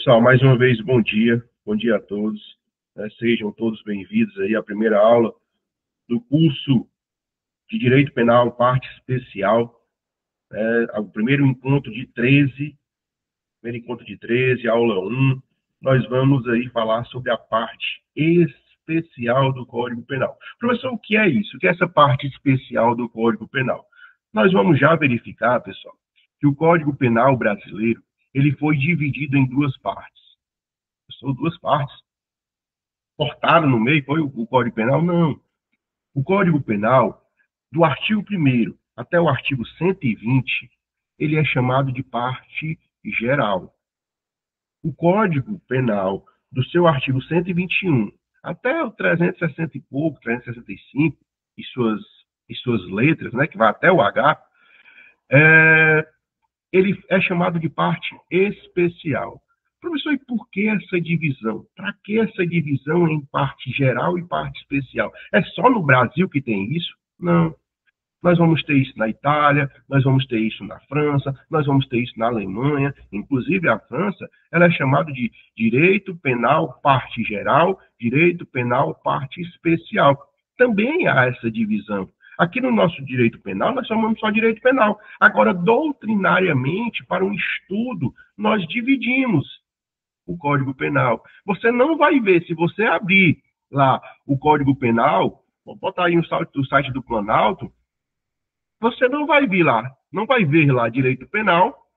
Pessoal, mais uma vez, bom dia a todos. Sejam todos bem-vindos aí à primeira aula do curso de Direito Penal, parte especial, o primeiro encontro de 13, aula 1. Nós vamos aí falar sobre a parte especial do Código Penal. Professor, o que é isso? O que é essa parte especial do Código Penal? Nós vamos já verificar, pessoal, que o Código Penal brasileiro ele foi dividido em duas partes. São duas partes. Cortaram no meio, foi o Código Penal? Não. O Código Penal, do artigo 1º até o artigo 120, ele é chamado de parte geral. O Código Penal, do seu artigo 121 até o 360 e pouco, 365, e suas letras, né, que vai até o H, ele é chamado de parte especial. Professor, e por que essa divisão? Para que essa divisão em parte geral e parte especial? É só no Brasil que tem isso? Não. Nós vamos ter isso na Itália, nós vamos ter isso na França, nós vamos ter isso na Alemanha. Inclusive, a França, ela é chamada de direito penal parte geral, direito penal parte especial. Também há essa divisão. Aqui no nosso direito penal, nós chamamos só direito penal. Agora, doutrinariamente, para um estudo, nós dividimos o Código Penal. Você não vai ver, se você abrir lá o Código Penal, vou botar aí o site do Planalto, você não vai ver lá direito penal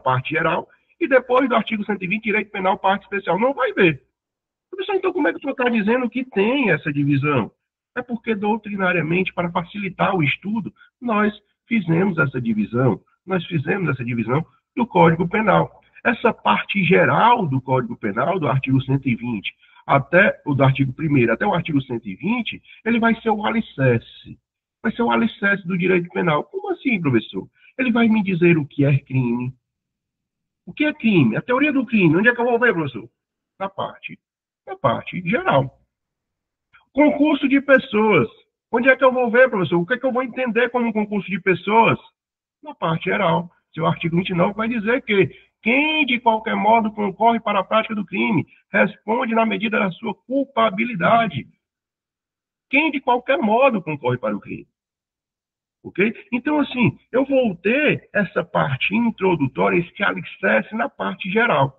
parte geral, e depois do artigo 120, direito penal parte especial. Não vai ver. Professor, então como é que o senhor está dizendo que tem essa divisão? É porque, doutrinariamente, para facilitar o estudo, nós fizemos essa divisão. Do Código Penal. Essa parte geral do Código Penal, do artigo 120, do artigo 1º até o artigo 120, ele vai ser o alicerce. Vai ser o alicerce do direito penal. Como assim, professor? Ele vai me dizer o que é crime. O que é crime? A teoria do crime. Onde é que eu vou ver, professor? Na parte geral. Concurso de pessoas. Onde é que eu vou ver, professor? O que é que eu vou entender como um concurso de pessoas? Na parte geral. Seu artigo 29 vai dizer que quem, de qualquer modo, concorre para a prática do crime, responde na medida da sua culpabilidade. Quem, de qualquer modo, concorre para o crime. Ok? Então, assim, eu vou ter essa parte introdutória, esse alicerce na parte geral.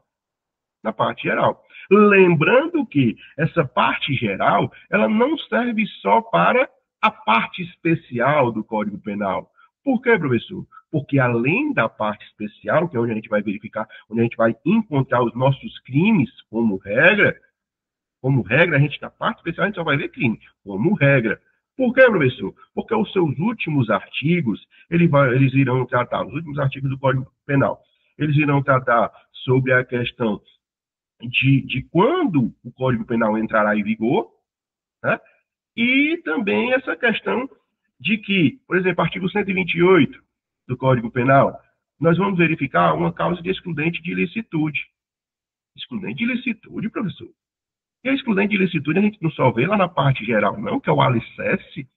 Lembrando que essa parte geral, ela não serve só para a parte especial do Código Penal. Por quê, professor? Porque além da parte especial, que é onde a gente vai verificar, onde a gente vai encontrar os nossos crimes como regra, a gente, na parte especial, a gente só vai ver crime, como regra. Por quê, professor? Porque os seus últimos artigos, eles irão tratar, os últimos artigos do Código Penal, eles irão tratar sobre a questão de quando o Código Penal entrará em vigor, né? E também essa questão de que, por exemplo, artigo 128 do Código Penal, nós vamos verificar uma causa de excludente de ilicitude. Excludente de ilicitude, professor? E a excludente de ilicitude a gente não só vê lá na parte geral, não, que é o alicerce.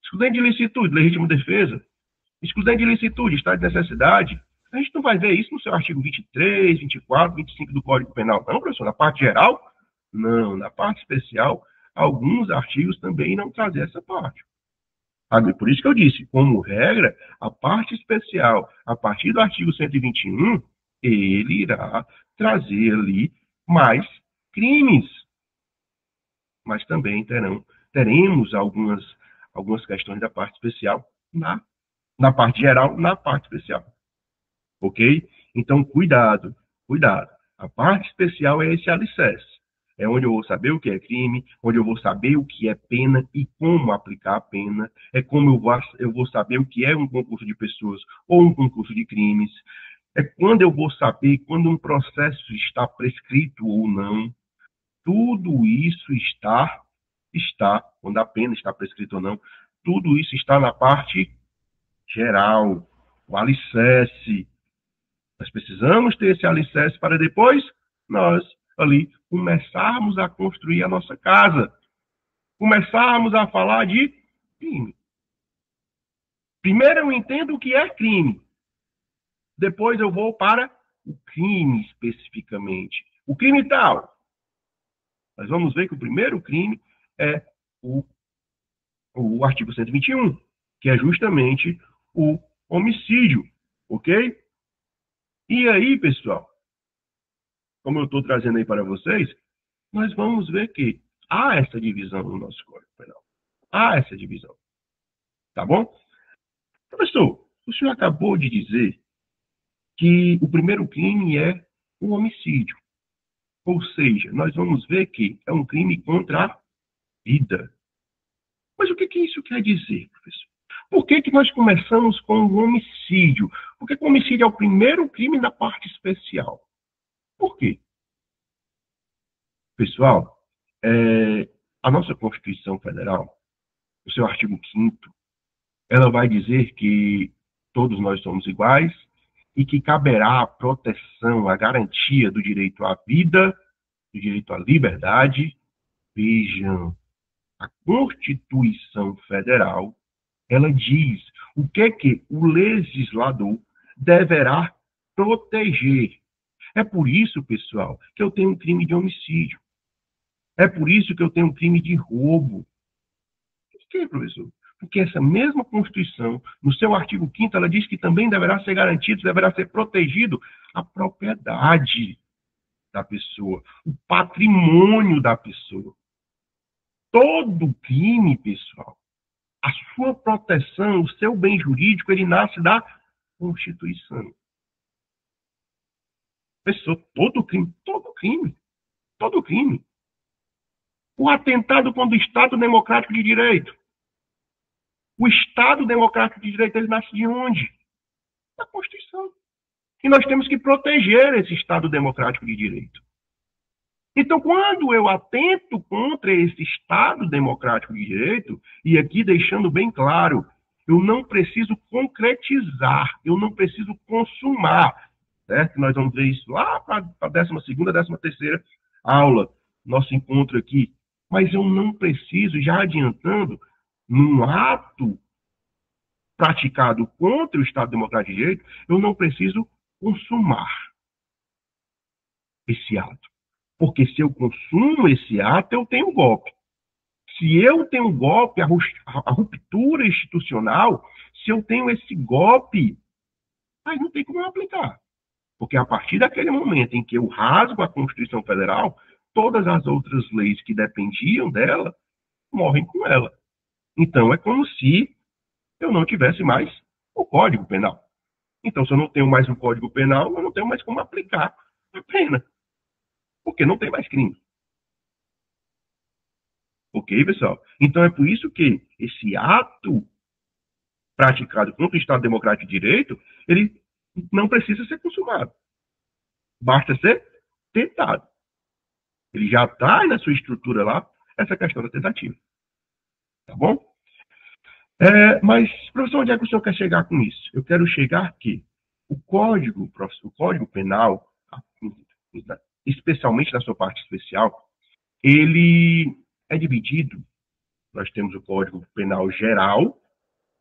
Excludente de ilicitude, legítima defesa. Excludente de ilicitude, estado de necessidade. A gente não vai ver isso no seu artigo 23, 24, 25 do Código Penal, não, professor? Na parte geral? Não. Na parte especial, alguns artigos também irão trazer essa parte. Por isso que eu disse, como regra, a parte especial, a partir do artigo 121, ele irá trazer ali mais crimes. Mas também teremos algumas questões da parte especial na parte geral, na parte especial. Ok? Então, cuidado. A parte especial é esse alicerce. É onde eu vou saber o que é crime, onde eu vou saber o que é pena e como aplicar a pena. É como eu vou saber o que é um concurso de pessoas ou um concurso de crimes. É quando eu vou saber quando um processo está prescrito ou não. Tudo isso está, quando a pena está prescrita ou não, tudo isso está na parte geral, o alicerce. Nós precisamos ter esse alicerce para depois nós, ali, começarmos a construir a nossa casa. Começarmos a falar de crime. Primeiro eu entendo o que é crime. Depois eu vou para o crime especificamente. O crime tal. Nós vamos ver que o primeiro crime é o artigo 121, que é justamente o homicídio, ok? E aí, pessoal, como eu estou trazendo aí para vocês, nós vamos ver que há essa divisão no nosso Código Penal. Há essa divisão, tá bom? Professor, o senhor acabou de dizer que o primeiro crime é o homicídio. Ou seja, nós vamos ver que é um crime contra a vida. Mas o que isso quer dizer, professor? Por que nós começamos com o homicídio? Porque o homicídio é o primeiro crime da parte especial. Por quê? Pessoal, a nossa Constituição Federal, o seu artigo 5º, ela vai dizer que todos nós somos iguais e que caberá a proteção, a garantia do direito à vida, do direito à liberdade. Vejam, a Constituição Federal, ela diz o que o legislador deverá proteger. É por isso, pessoal, que eu tenho um crime de homicídio. É por isso que eu tenho um crime de roubo. Por quê, professor? Porque essa mesma Constituição, no seu artigo 5º, ela diz que também deverá ser garantido, deverá ser protegido a propriedade da pessoa, o patrimônio da pessoa. Todo crime, pessoal, a sua proteção, o seu bem jurídico, ele nasce da Constituição. Pessoal, todo crime. O atentado contra o Estado Democrático de Direito. O Estado Democrático de Direito, ele nasce de onde? Da Constituição. E nós temos que proteger esse Estado Democrático de Direito. Então, quando eu atento contra esse Estado Democrático de Direito, e aqui deixando bem claro, eu não preciso concretizar, eu não preciso consumar, certo? Nós vamos ver isso lá para a 12ª, 13ª aula, nosso encontro aqui. Mas eu não preciso, já adiantando, num ato praticado contra o Estado Democrático de Direito, eu não preciso consumar esse ato. Porque se eu consumo esse ato, eu tenho golpe. Se eu tenho golpe, a ruptura institucional, se eu tenho esse golpe, aí não tem como eu aplicar. Porque a partir daquele momento em que eu rasgo a Constituição Federal, todas as outras leis que dependiam dela morrem com ela. Então, é como se eu não tivesse mais o Código Penal. Então, se eu não tenho mais o Código Penal, eu não tenho mais como aplicar a pena. Porque não tem mais crime. Ok, pessoal? Então, é por isso que esse ato praticado contra o Estado Democrático de Direito, ele não precisa ser consumado. Basta ser tentado. Ele já traz na sua estrutura lá essa questão da tentativa. Tá bom? Mas, professor, onde é que o senhor quer chegar com isso? Eu quero chegar que o Código Penal, especialmente na sua parte especial, ele é dividido. Nós temos o Código Penal Geral,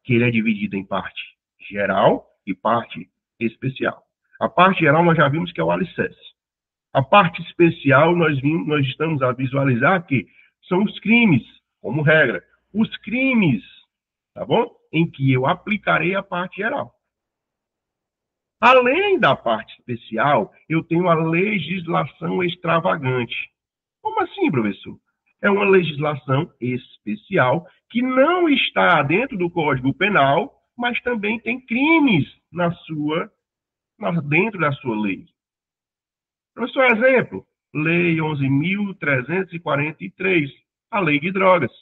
que ele é dividido em parte geral e parte especial. A parte geral nós já vimos que é o alicerce. A parte especial nós estamos a visualizar que são os crimes, como regra. Os crimes, tá bom? Em que eu aplicarei a parte geral. Além da parte especial, eu tenho a legislação extravagante. Como assim, professor? É uma legislação especial que não está dentro do Código Penal, mas também tem crimes dentro da sua lei. Professor, exemplo, Lei 11.343, a Lei de Drogas.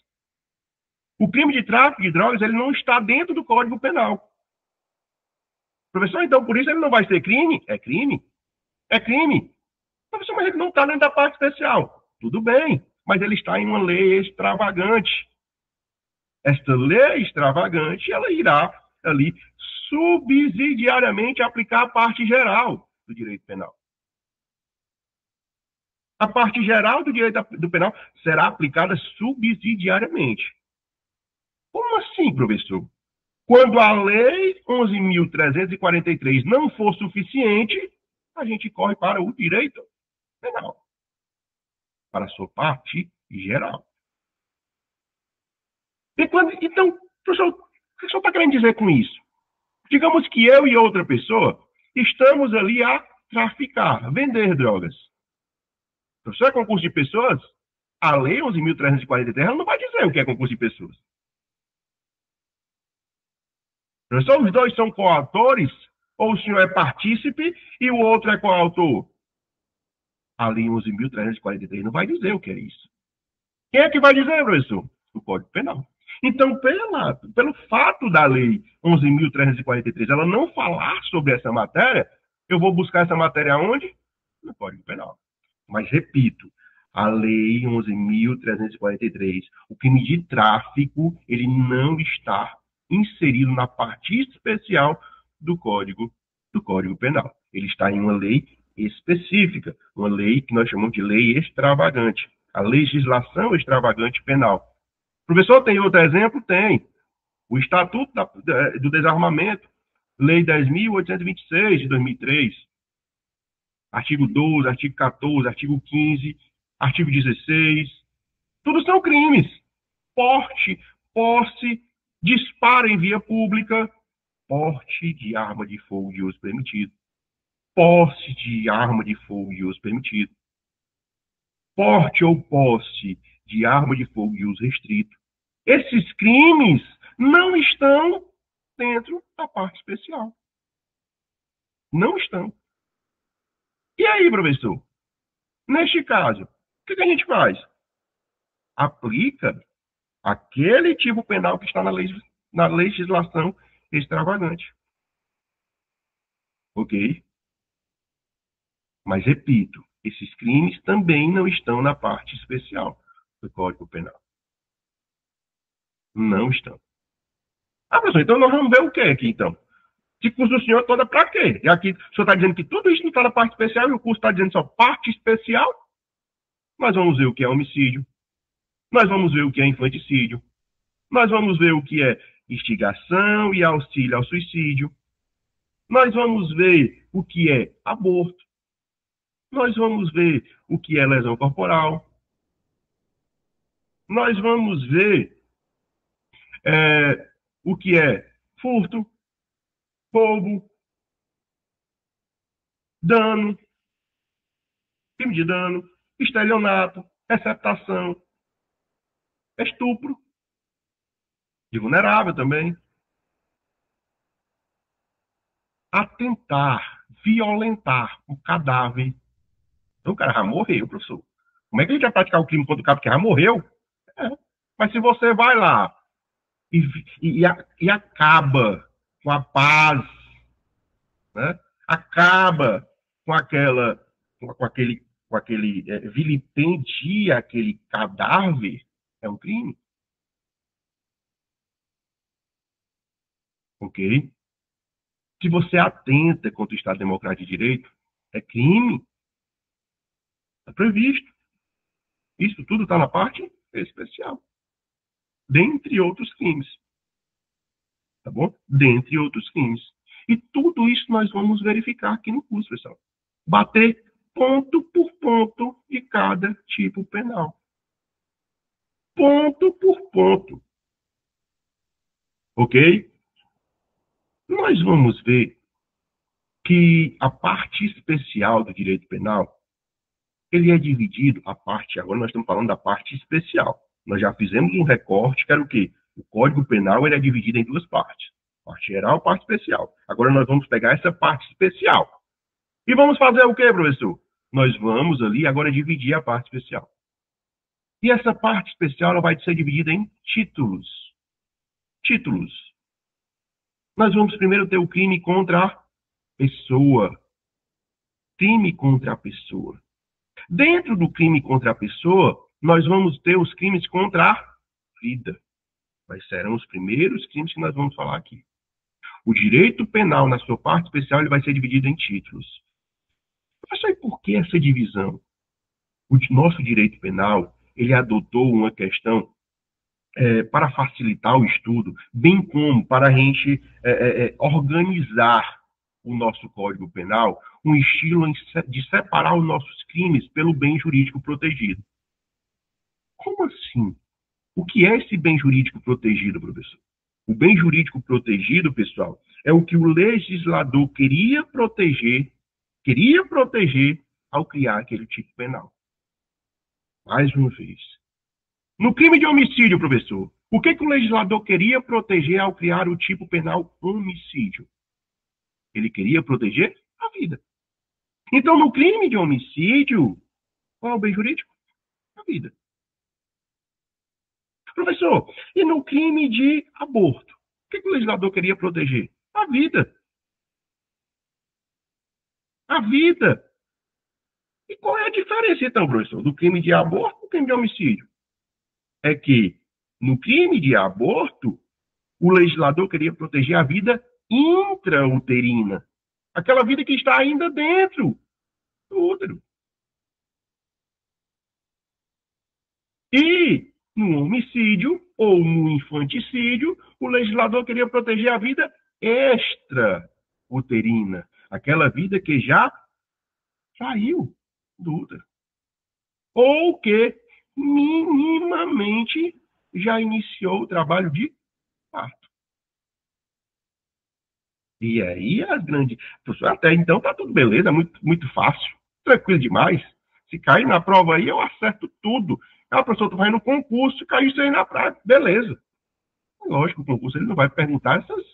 O crime de tráfico de drogas ele não está dentro do Código Penal. Professor, então por isso ele não vai ser crime? É crime? É crime. Professor, mas ele não está dentro da parte especial. Tudo bem, mas ele está em uma lei extravagante. Esta lei extravagante, ela irá ali subsidiariamente aplicar a parte geral do direito penal. A parte geral do direito do penal será aplicada subsidiariamente. Como assim, professor? Quando a lei 11.343 não for suficiente, a gente corre para o direito penal, para a sua parte geral. Então, professor, o que o senhor está querendo dizer com isso? Digamos que eu e outra pessoa estamos ali a traficar, vender drogas. Professor, é concurso de pessoas? A lei 11.343 não vai dizer o que é concurso de pessoas. Professor, os dois são coautores? Ou o senhor é partícipe e o outro é coautor? A lei 11.343 não vai dizer o que é isso. Quem é que vai dizer, professor? O Código Penal. Então, pelo fato da lei 11.343 ela não falar sobre essa matéria, eu vou buscar essa matéria onde? No Código Penal. Mas, repito, a lei 11.343, o crime de tráfico, ele não está inserido na parte especial do Código Penal. Ele está em uma lei específica, uma lei que nós chamamos de lei extravagante, a legislação extravagante penal. Professor, tem outro exemplo? Tem. O Estatuto do Desarmamento, Lei 10.826 de 2003, artigo 12, artigo 14, artigo 15, artigo 16, tudo são crimes. Porte, posse, disparo em via pública, porte de arma de fogo de uso permitido, posse de arma de fogo de uso permitido, porte ou posse de arma de fogo de uso restrito. Esses crimes não estão dentro da parte especial. Não estão. E aí, professor? Neste caso, o que a gente faz? Aplica aquele tipo penal que está na legislação extravagante. Ok? Mas, repito, esses crimes também não estão na parte especial do Código Penal. Não estão. Ah, professor, então nós vamos ver o que aqui, então? Esse curso do senhor toda para quê? E aqui o senhor está dizendo que tudo isso não está na parte especial e o curso está dizendo só parte especial? Nós vamos ver o que é homicídio. Nós vamos ver o que é infanticídio. Nós vamos ver o que é instigação e auxílio ao suicídio. Nós vamos ver o que é aborto. Nós vamos ver o que é lesão corporal. Nós vamos ver o que é furto, roubo, dano, crime de dano, estelionato, receptação, estupro, de vulnerável também, atentar, violentar o cadáver. Então o cara já morreu, professor. Como é que a gente vai praticar o crime contra o cara que já morreu? Mas se você vai lá e acaba com a paz, né? Acaba com aquele vilipendia aquele cadáver, é um crime. Ok? Se você atenta contra o Estado Democrático de Direito, é crime. Está previsto. Isso tudo está na parte especial. Dentre outros crimes. Tá bom? Dentre outros crimes. E tudo isso nós vamos verificar aqui no curso, pessoal. Bater ponto por ponto de cada tipo penal. Ponto por ponto. Ok? Nós vamos ver que a parte especial do direito penal, ele é dividido, agora nós estamos falando da parte especial. Nós já fizemos um recorte, que era o quê? O Código Penal ele é dividido em duas partes. Parte geral e parte especial. Agora nós vamos pegar essa parte especial. E vamos fazer o quê, professor? Nós vamos ali agora dividir a parte especial. E essa parte especial ela vai ser dividida em títulos. Títulos. Nós vamos primeiro ter o crime contra a pessoa. Crime contra a pessoa. Dentro do crime contra a pessoa, nós vamos ter os crimes contra a vida. Mas serão os primeiros crimes que nós vamos falar aqui. O direito penal, na sua parte especial, ele vai ser dividido em títulos. Professor, e por que essa divisão? O nosso direito penal, ele adotou uma questão para facilitar o estudo, bem como para a gente organizar o nosso Código Penal. um estilo de separar os nossos crimes pelo bem jurídico protegido. Como assim? O que é esse bem jurídico protegido, professor? O bem jurídico protegido, pessoal, é o que o legislador queria proteger ao criar aquele tipo penal. Mais uma vez. No crime de homicídio, professor, o que o legislador queria proteger ao criar o tipo penal homicídio? Ele queria proteger a vida. Então, no crime de homicídio, qual é o bem jurídico? A vida. Professor, e no crime de aborto? O que o legislador queria proteger? A vida. A vida. E qual é a diferença, então, professor, do crime de aborto e do crime de homicídio? É que no crime de aborto, o legislador queria proteger a vida intrauterina. Aquela vida que está ainda dentro do útero. E no homicídio ou no infanticídio, o legislador queria proteger a vida extrauterina. Aquela vida que já saiu do útero. Ou que minimamente já iniciou o trabalho de parto. E aí as grandes... Até então tá tudo beleza, muito fácil, tranquilo demais. Se cair na prova aí, eu acerto tudo. Ah, professor, tu vai no concurso, caiu isso aí na prática, beleza. Lógico, o concurso ele não vai perguntar essas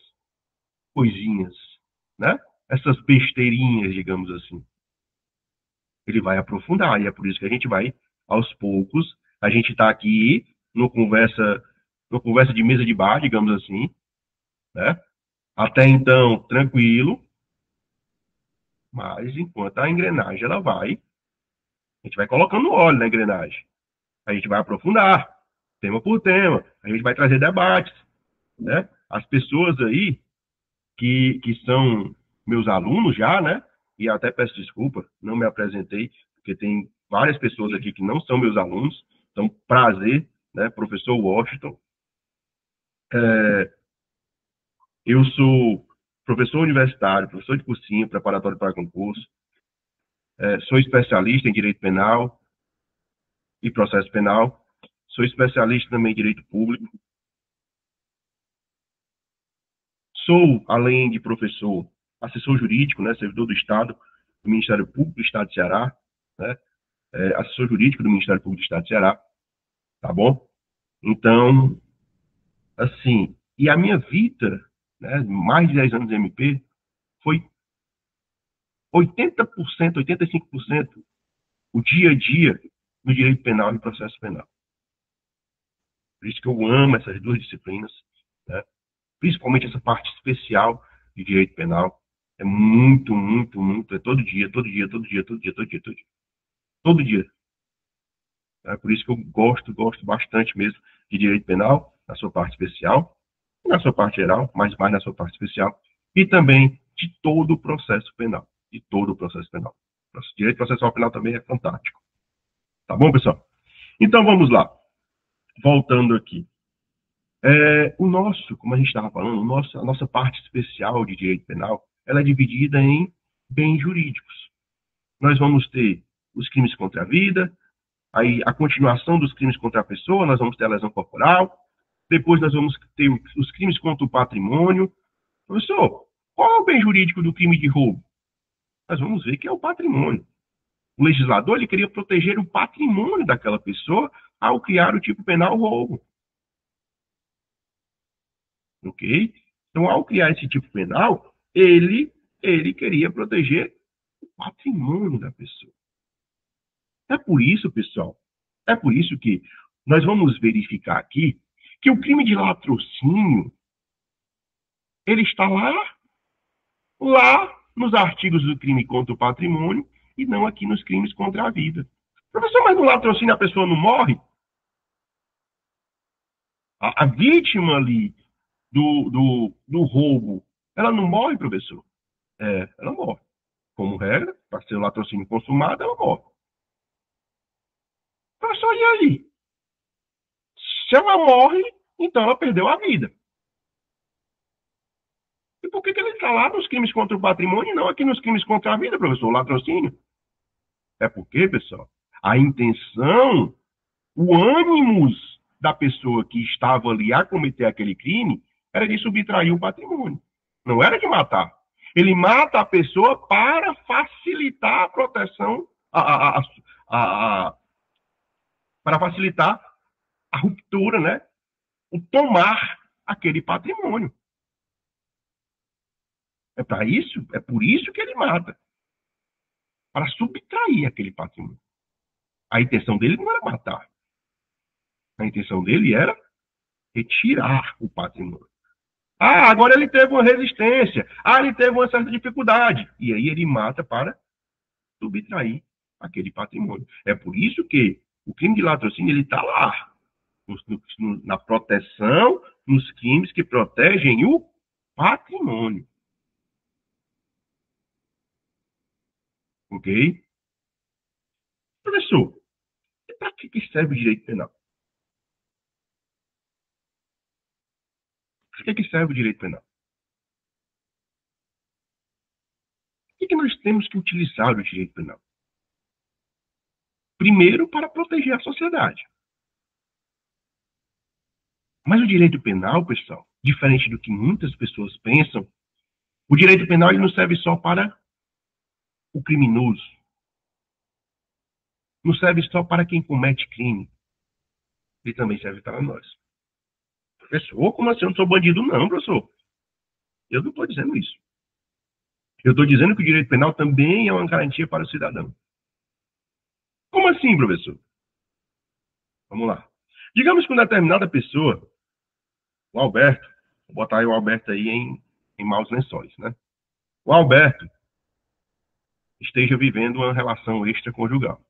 coisinhas, né? Essas besteirinhas, digamos assim. Ele vai aprofundar, e é por isso que a gente vai, aos poucos, a gente está aqui no conversa de mesa de bar, digamos assim, né? Até então, tranquilo, mas enquanto a engrenagem ela vai, a gente vai colocando óleo na engrenagem. A gente vai aprofundar, tema por tema, a gente vai trazer debates, né? As pessoas aí que são meus alunos já, né? E até peço desculpa, não me apresentei, porque tem várias pessoas aqui que não são meus alunos. Então, prazer, né? Professor Washington. Eu sou professor universitário, professor de cursinho, preparatório para concurso. Sou especialista em direito penal e processo penal. Sou especialista também em direito público. Sou, além de professor, assessor jurídico, né? Servidor do Estado, do Ministério Público do Estado de Ceará, né? Assessor jurídico do Ministério Público do Estado de Ceará, tá bom? Então, assim, e a minha vida, né, mais de 10 anos de MP, foi 80%, 85% o dia a dia no direito penal e processo penal. Por isso que eu amo essas duas disciplinas, né? Principalmente essa parte especial de direito penal. É muito, é todo dia, todo dia, todo dia, todo dia, todo dia, todo dia. Todo dia. É por isso que eu gosto bastante mesmo de direito penal, na sua parte especial, na sua parte geral, mas mais na sua parte especial, e também de todo o processo penal. De todo o processo penal. O direito processual penal também é fantástico. Tá bom, pessoal? Então vamos lá. Voltando aqui. O nosso, como a gente estava falando, a nossa parte especial de direito penal, ela é dividida em bens jurídicos. Nós vamos ter os crimes contra a vida, aí a continuação dos crimes contra a pessoa, nós vamos ter a lesão corporal, depois nós vamos ter os crimes contra o patrimônio. Professor, qual é o bem jurídico do crime de roubo? Nós vamos ver que é o patrimônio. O legislador ele queria proteger o patrimônio daquela pessoa ao criar o tipo penal roubo. Ok? Então, ao criar esse tipo penal, ele queria proteger o patrimônio da pessoa. É por isso, pessoal, é por isso que nós vamos verificar aqui que o crime de latrocínio ele está lá nos artigos do crime contra o patrimônio e não aqui nos crimes contra a vida. Professor, mas no latrocínio a pessoa não morre? A vítima ali do roubo, ela não morre, professor? Ela morre. Como regra, para ser o latrocínio consumado, ela morre. Professor, e aí? Se ela morre, então ela perdeu a vida. por que ele está lá nos crimes contra o patrimônio e não aqui nos crimes contra a vida, professor? O latrocínio. É porque, pessoal, a intenção, o ânimos da pessoa que estava ali a cometer aquele crime era de subtrair o patrimônio. Não era de matar. Ele mata a pessoa para facilitar a proteção, para facilitar a ruptura, né? O tomar aquele patrimônio. É para isso, é por isso que ele mata. Para subtrair aquele patrimônio. A intenção dele não era matar. A intenção dele era retirar o patrimônio. Ah, agora ele teve uma resistência. Ah, ele teve uma certa dificuldade. E aí ele mata para subtrair aquele patrimônio. É por isso que o crime de latrocínio ele está lá. Na proteção, nos crimes que protegem o patrimônio. Ok? Professor, para que serve o direito penal? Para que serve o direito penal? Por que nós temos que utilizar o direito penal? Primeiro, para proteger a sociedade. Mas o direito penal, pessoal, diferente do que muitas pessoas pensam, o direito penal ele não serve só para o criminoso. Não serve só para quem comete crime. Ele também serve para nós. Professor, como assim? Eu não sou bandido, não, professor. Eu não estou dizendo isso. Eu estou dizendo que o direito penal também é uma garantia para o cidadão. Como assim, professor? Vamos lá. Digamos que uma determinada pessoa, o Alberto, vou botar aí o Alberto aí em maus lençóis, né? O Alberto esteja vivendo uma relação extraconjugal.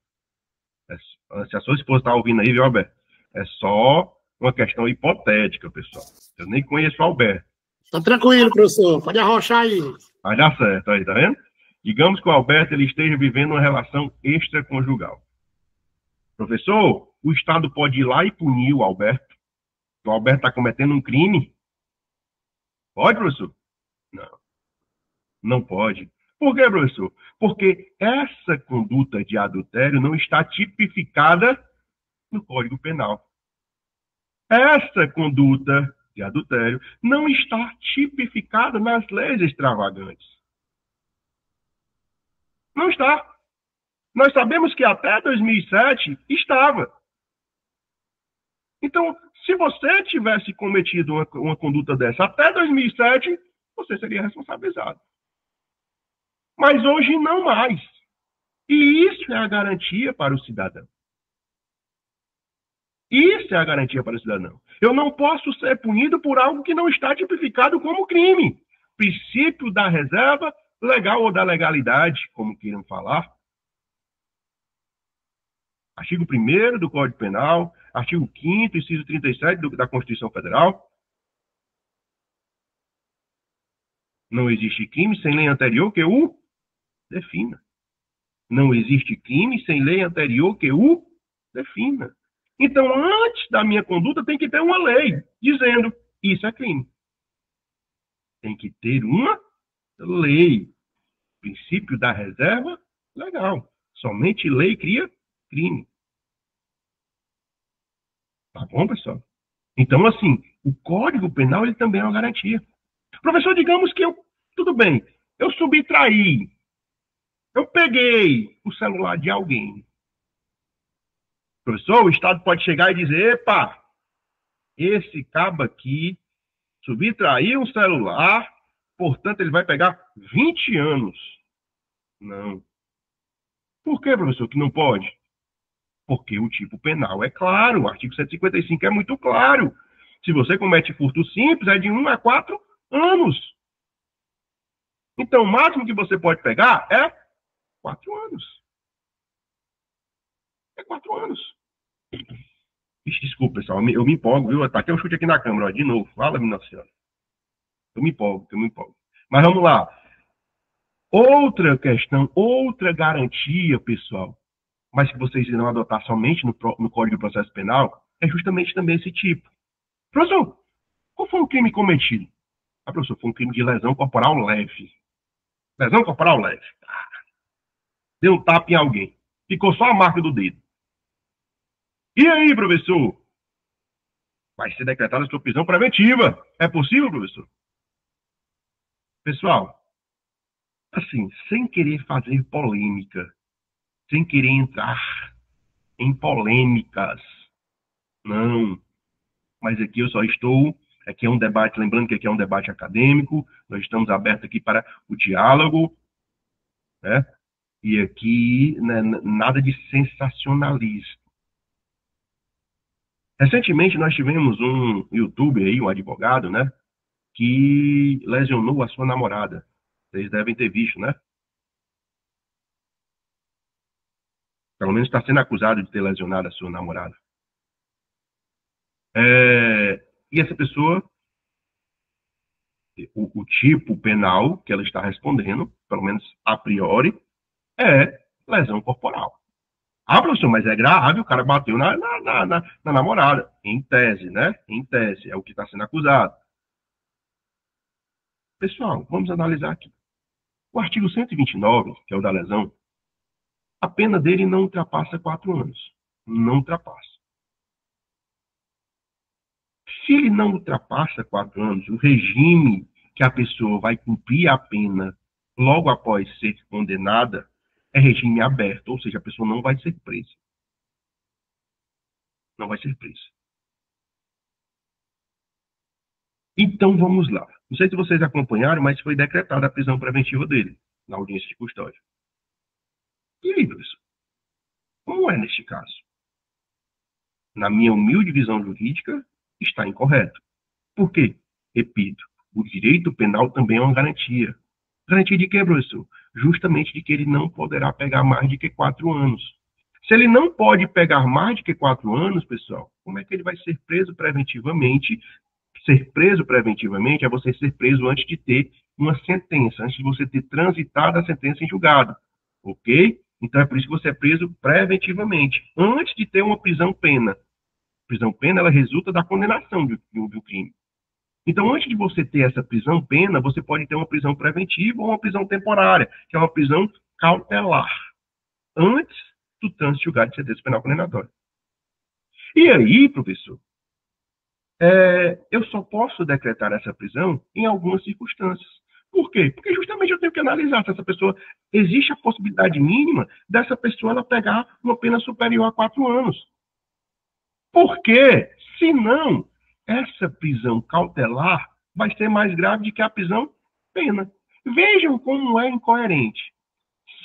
Se a sua esposa está ouvindo aí, viu, Alberto? É só uma questão hipotética, pessoal. Eu nem conheço o Alberto. Tá tranquilo, professor. Pode arrochar aí. Vai dar certo aí, tá vendo? Digamos que o Alberto ele esteja vivendo uma relação extraconjugal. Professor, o Estado pode ir lá e punir o Alberto? O Alberto está cometendo um crime? Pode, professor? Não. Não pode. Por quê, professor? Porque essa conduta de adultério não está tipificada no Código Penal. Essa conduta de adultério não está tipificada nas leis extravagantes. Não está. Nós sabemos que até 2007 estava. Então, se você tivesse cometido uma conduta dessa até 2007, você seria responsabilizado. Mas hoje não mais. E isso é a garantia para o cidadão. Isso é a garantia para o cidadão. Eu não posso ser punido por algo que não está tipificado como crime. Princípio da reserva legal ou da legalidade, como queiram falar. Artigo 1º do Código Penal, artigo 5º, inciso 37 da Constituição Federal. Não existe crime sem lei anterior que o defina. Não existe crime sem lei anterior que o defina. Então, antes da minha conduta, tem que ter uma lei dizendo isso é crime. Tem que ter uma lei. Princípio da reserva legal. Somente lei cria crime. Tá bom, pessoal? Então, assim, o Código Penal ele também é uma garantia. Professor, digamos que tudo bem, eu subtraí, eu peguei o celular de alguém. Professor, o Estado pode chegar e dizer, epa, esse cabo aqui subtraiu um celular, portanto, ele vai pegar 20 anos. Não. Por que, professor, que não pode? Porque o tipo penal é claro, o artigo 155 é muito claro. Se você comete furto simples, é de 1 a 4 anos. Então, o máximo que você pode pegar é 4 anos. É 4 anos. Desculpa, pessoal, eu me empolgo, viu? Tá aqui um chute aqui na câmera, ó, de novo. Fala, minha senhora. Eu me empolgo. Mas vamos lá. Outra questão, outra garantia, pessoal, mas que vocês irão adotar somente no Código de Processo Penal, é justamente também esse tipo. Professor, qual foi o crime cometido? Ah, professor, foi um crime de lesão corporal leve. Lesão corporal leve. Deu um tapa em alguém. Ficou só a marca do dedo. E aí, professor? Vai ser decretada sua prisão preventiva. É possível, professor? Pessoal, assim, sem querer fazer polêmica, sem querer entrar em polêmicas, não. Mas aqui eu só estou, aqui é um debate, lembrando que aqui é um debate acadêmico, nós estamos abertos aqui para o diálogo, né? E aqui, né, nada de sensacionalismo. Recentemente nós tivemos um youtuber aí, um advogado, né, que lesionou a sua namorada. Vocês devem ter visto, né? Pelo menos está sendo acusado de ter lesionado a sua namorada. E essa pessoa, o tipo penal que ela está respondendo, pelo menos a priori, é lesão corporal. Ah, professor, mas é grave, o cara bateu na namorada. Em tese, né? Em tese, é o que está sendo acusado. Pessoal, vamos analisar aqui. O artigo 129, que é o da lesão, a pena dele não ultrapassa 4 anos. Não ultrapassa. Se ele não ultrapassa 4 anos, o regime que a pessoa vai cumprir a pena logo após ser condenada é regime aberto, ou seja, a pessoa não vai ser presa. Não vai ser presa. Então, vamos lá. Não sei se vocês acompanharam, mas foi decretada a prisão preventiva dele, na audiência de custódia. E aí, professor? Como é neste caso? Na minha humilde visão jurídica, está incorreto. Por quê? Repito, o direito penal também é uma garantia. Garantia de quê, professor? Justamente de que ele não poderá pegar mais de que 4 anos. Se ele não pode pegar mais de que 4 anos, pessoal, como é que ele vai ser preso preventivamente? Ser preso preventivamente é você ser preso antes de ter uma sentença, antes de você ter transitado a sentença em julgado, ok? Então é por isso que você é preso preventivamente, antes de ter uma prisão-pena. Prisão-pena, ela resulta da condenação do crime. Então, antes de você ter essa prisão-pena, você pode ter uma prisão preventiva ou uma prisão temporária, que é uma prisão cautelar, antes do trânsito julgado de sentença penal condenatória. E aí, professor, eu só posso decretar essa prisão em algumas circunstâncias. Por quê? Porque justamente eu tenho que analisar se essa pessoa, existe a possibilidade mínima dessa pessoa ela pegar uma pena superior a 4 anos. Porque, se não, essa prisão cautelar vai ser mais grave do que a prisão pena. Vejam como é incoerente.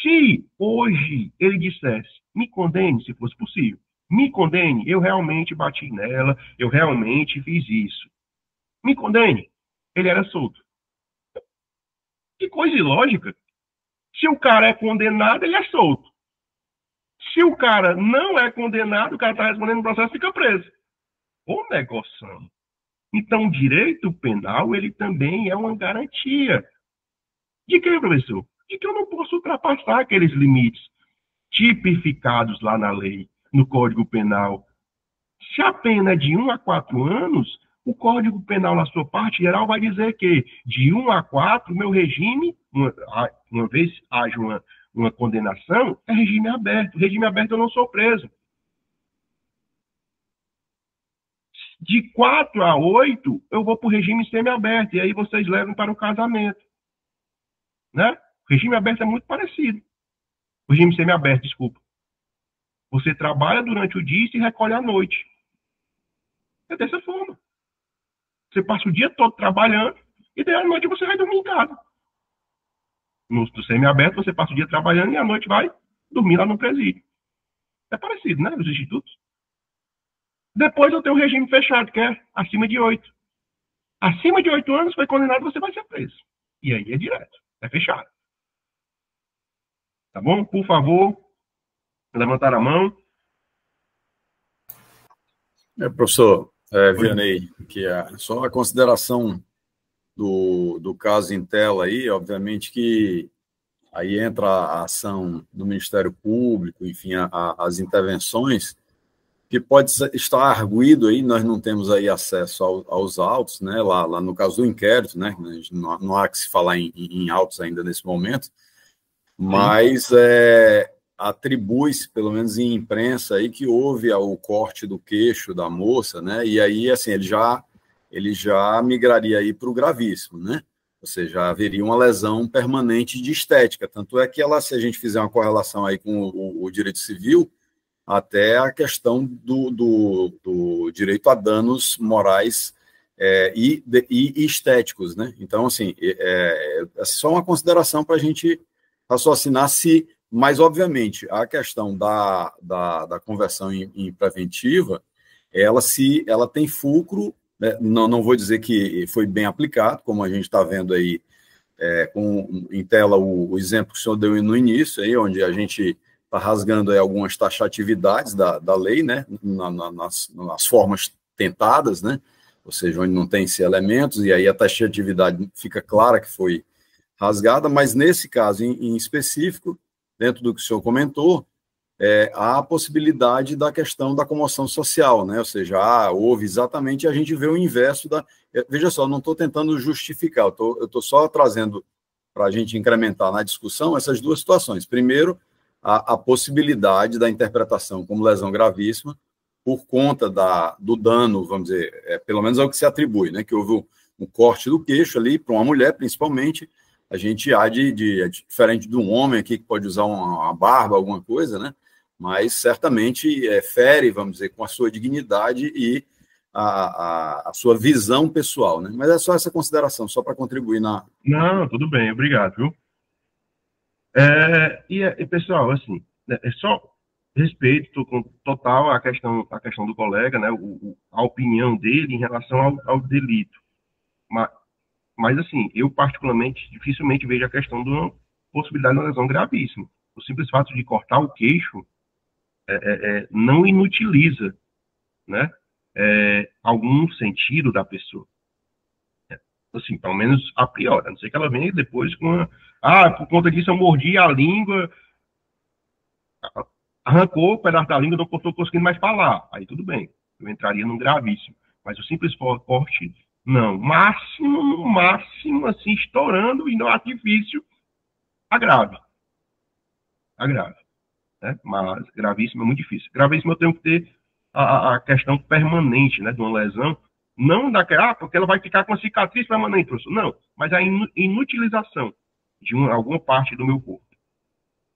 Se hoje ele dissesse, me condene, se fosse possível, me condene, eu realmente bati nela, eu realmente fiz isso. Me condene. Ele era solto. Que coisa ilógica. Se o cara é condenado, ele é solto. Se o cara não é condenado, o cara está respondendo o processo e fica preso. Ô negocião. Então, o direito penal, ele também é uma garantia. De que, professor? De que eu não posso ultrapassar aqueles limites tipificados lá na lei, no Código Penal. Se a pena é de 1 a 4 anos, o Código Penal, na sua parte geral, vai dizer que de 1 a 4, meu regime, uma vez haja uma condenação, é regime aberto. Regime aberto eu não sou preso. De 4 a 8, eu vou para o regime semiaberto, e aí vocês levam para o casamento. Né? O regime aberto é muito parecido. O regime semiaberto, desculpa. Você trabalha durante o dia e se recolhe à noite. É dessa forma. Você passa o dia todo trabalhando e daí à noite você vai dormir em casa. No semiaberto, você passa o dia trabalhando e à noite vai dormir lá no presídio. É parecido, né? Os institutos. Depois eu tenho o regime fechado, que é acima de 8. Acima de 8 anos foi condenado, você vai ser preso. E aí é direto. É fechado. Tá bom? Por favor, levantar a mão. Professor Vianney, que só a consideração do caso em tela aí, obviamente que aí entra a ação do Ministério Público, enfim, as intervenções, que pode estar arguido aí, nós não temos aí acesso aos autos, né, lá no caso do inquérito, né, não há que se falar em autos ainda nesse momento, mas atribui-se, pelo menos em imprensa, aí, que houve o corte do queixo da moça, né, e aí, assim, ele já migraria aí para o gravíssimo, né, ou seja, haveria uma lesão permanente de estética, tanto é que se a gente fizer uma correlação aí com o direito civil, até a questão do direito a danos morais e estéticos, né? Então, assim, é só uma consideração para a gente raciocinar mas, obviamente, a questão da conversão em preventiva, ela tem fulcro, né? Não vou dizer que foi bem aplicado, como a gente está vendo aí em tela o exemplo que o senhor deu no início, aí, onde a gente está rasgando aí algumas taxatividades da lei, né, nas formas tentadas, né, ou seja, onde não tem esses elementos, e aí a taxatividade fica clara que foi rasgada, mas nesse caso em específico, dentro do que o senhor comentou, há a possibilidade da questão da comoção social, né, ou seja, houve exatamente, a gente vê o inverso veja só, não estou tentando justificar, eu estou só trazendo para a gente incrementar na discussão essas duas situações. Primeiro, a possibilidade da interpretação como lesão gravíssima por conta do dano, vamos dizer, pelo menos é o que se atribui, né, que houve um corte do queixo ali, para uma mulher, principalmente, a gente há diferente de um homem aqui que pode usar uma barba, alguma coisa, né, mas certamente fere, vamos dizer, com a sua dignidade e a sua visão pessoal, né, mas é só essa consideração, só para contribuir Não, tudo bem, obrigado, viu? E pessoal, assim, é só respeito total a questão do colega, né, a opinião dele em relação ao delito. Mas, assim, eu particularmente dificilmente vejo a questão de uma possibilidade de uma lesão gravíssima. O simples fato de cortar o queixo não inutiliza, né, algum sentido da pessoa. Assim, pelo menos a priori, a não ser que ela venha depois com por conta disso eu mordi a língua, arrancou o pedaço da língua, não estou conseguindo mais falar. Aí tudo bem, eu entraria num gravíssimo. Mas o simples corte, não. No máximo, assim, estourando e no artifício, agrave. Né? Mas gravíssimo é muito difícil. Gravíssimo eu tenho que ter a questão permanente, né, de uma lesão. Não daquela, porque ela vai ficar com a cicatriz permanente, professor. Não, mas a inutilização de alguma parte do meu corpo.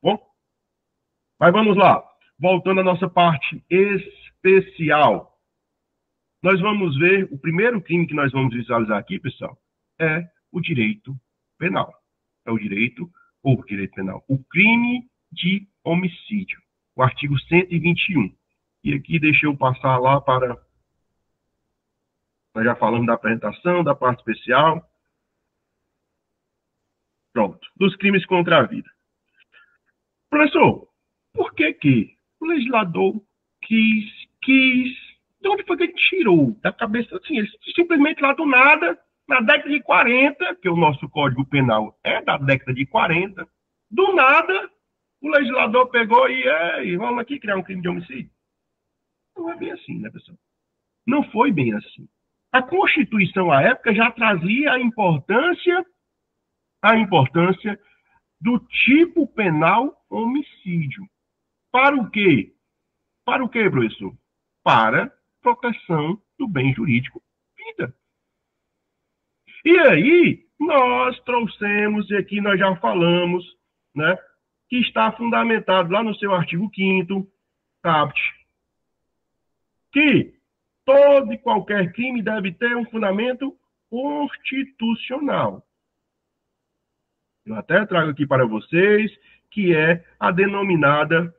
Bom? Mas vamos lá. Voltando à nossa parte especial. Nós vamos ver, o primeiro crime que nós vamos visualizar aqui, pessoal, é o direito penal. É o direito penal. O crime de homicídio. O artigo 121. E aqui deixa eu passar lá para... Nós já falamos da apresentação, da parte especial. Pronto. Dos crimes contra a vida. Professor, por que o legislador quis... De onde foi que ele tirou da cabeça? Assim, ele simplesmente lá do nada, na década de 40, que o nosso Código Penal é da década de 40, do nada, o legislador pegou e vamos aqui criar um crime de homicídio. Não é bem assim, né, pessoal? Não foi bem assim. A Constituição, à época, já trazia a importância do tipo penal homicídio. Para o quê? Para o quê, professor? Para proteção do bem jurídico vida. E aí, nós trouxemos, e aqui nós já falamos, né, que está fundamentado lá no seu artigo 5º, caput, que todo e qualquer crime deve ter um fundamento constitucional. Eu até trago aqui para vocês, que é a denominada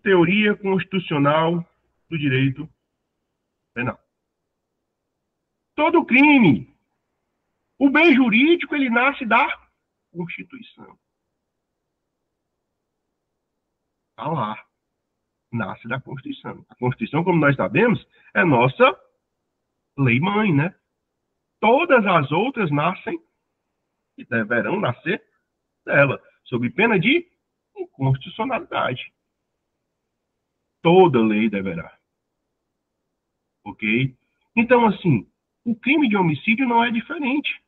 teoria constitucional do direito penal. Todo crime, o bem jurídico, ele nasce da Constituição. Está lá. Nasce da Constituição. A Constituição, como nós sabemos, é nossa lei-mãe, né? Todas as outras nascem e deverão nascer dela, sob pena de inconstitucionalidade. toda lei deverá. Ok? Então, assim, o crime de homicídio não é diferente.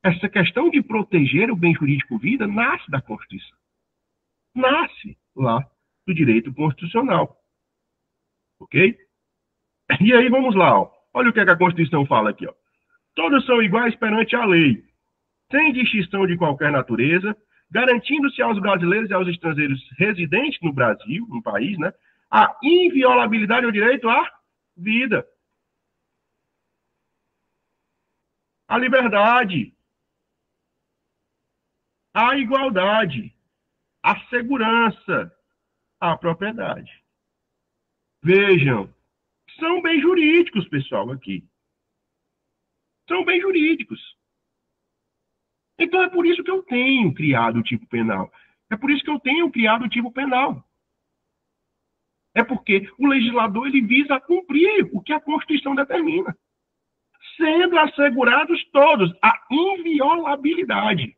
Essa questão de proteger o bem jurídico vida nasce da Constituição. Nasce lá do direito constitucional. Ok? E aí, vamos lá. Ó. Olha o que a Constituição fala aqui. Ó. Todos são iguais perante a lei, sem distinção de qualquer natureza, garantindo-se aos brasileiros e aos estrangeiros residentes no Brasil, no país, né, a inviolabilidade do direito à vida, à liberdade, à igualdade, à segurança, à propriedade. Vejam, são bens jurídicos, pessoal, aqui. São bens jurídicos. Então é por isso que eu tenho criado o tipo penal. É por isso que eu tenho criado o tipo penal. É porque o legislador ele visa cumprir o que a Constituição determina, sendo assegurados todos a inviolabilidade.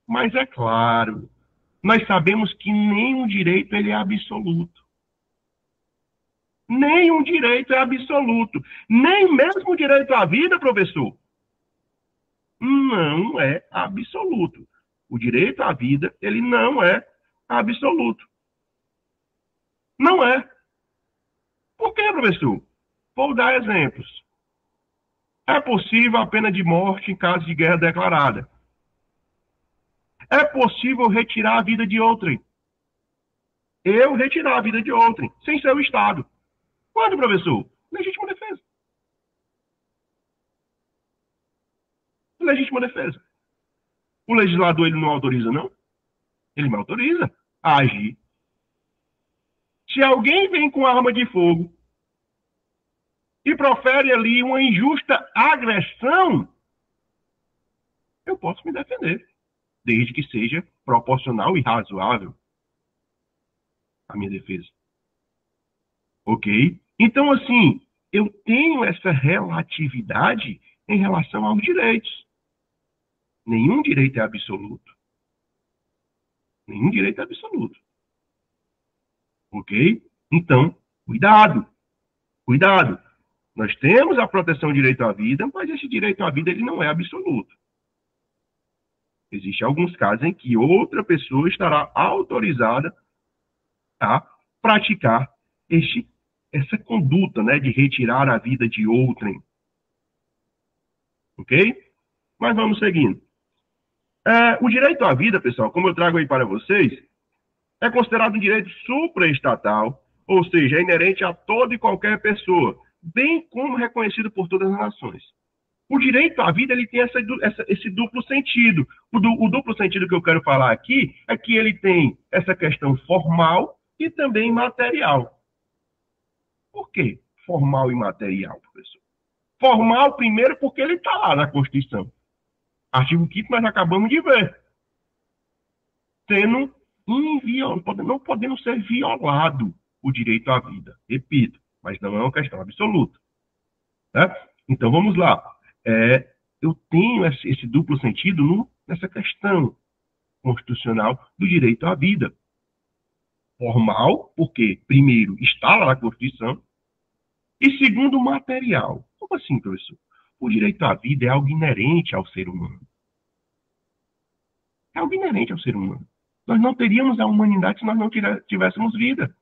Mas é claro, nós sabemos que nenhum direito ele é absoluto. Nenhum direito é absoluto. Nem mesmo o direito à vida, professor, não é absoluto. O direito à vida, ele não é absoluto. Não é. Por quê, professor? Vou dar exemplos. É possível a pena de morte em caso de guerra declarada. É possível retirar a vida de outrem. Eu retirar a vida de outrem, sem ser o Estado. Quando, professor? Legítima defesa. Legítima defesa. O legislador, ele não autoriza, não? Ele me autoriza a agir. Se alguém vem com arma de fogo e profere ali uma injusta agressão, eu posso me defender, desde que seja proporcional e razoável a minha defesa. Ok? Então, assim, eu tenho essa relatividade em relação aos direitos. Nenhum direito é absoluto. Nenhum direito é absoluto. Ok? Então, cuidado. Cuidado. Nós temos a proteção do direito à vida, mas esse direito à vida ele não é absoluto. Existem alguns casos em que outra pessoa estará autorizada a praticar essa conduta, né, de retirar a vida de outrem. Ok? Mas vamos seguindo. O direito à vida, pessoal, como eu trago aí para vocês, é considerado um direito supraestatal, ou seja, é inerente a toda e qualquer pessoa, bem como reconhecido por todas as nações. O direito à vida ele tem esse duplo sentido. O duplo sentido que eu quero falar aqui é que ele tem essa questão formal e também material. Por quê? Formal e material, professor. Formal, primeiro, porque ele está lá na Constituição. Artigo 5º nós acabamos de ver. Sendo não podendo ser violado o direito à vida. Repito, mas não é uma questão absoluta. Né? Então, vamos lá. Eu tenho esse duplo sentido nessa questão constitucional do direito à vida. Formal, porque, primeiro, está lá na Constituição, e segundo, material. Como assim, professor? O direito à vida é algo inerente ao ser humano. É algo inerente ao ser humano. Nós não teríamos a humanidade se nós não tivéssemos vida.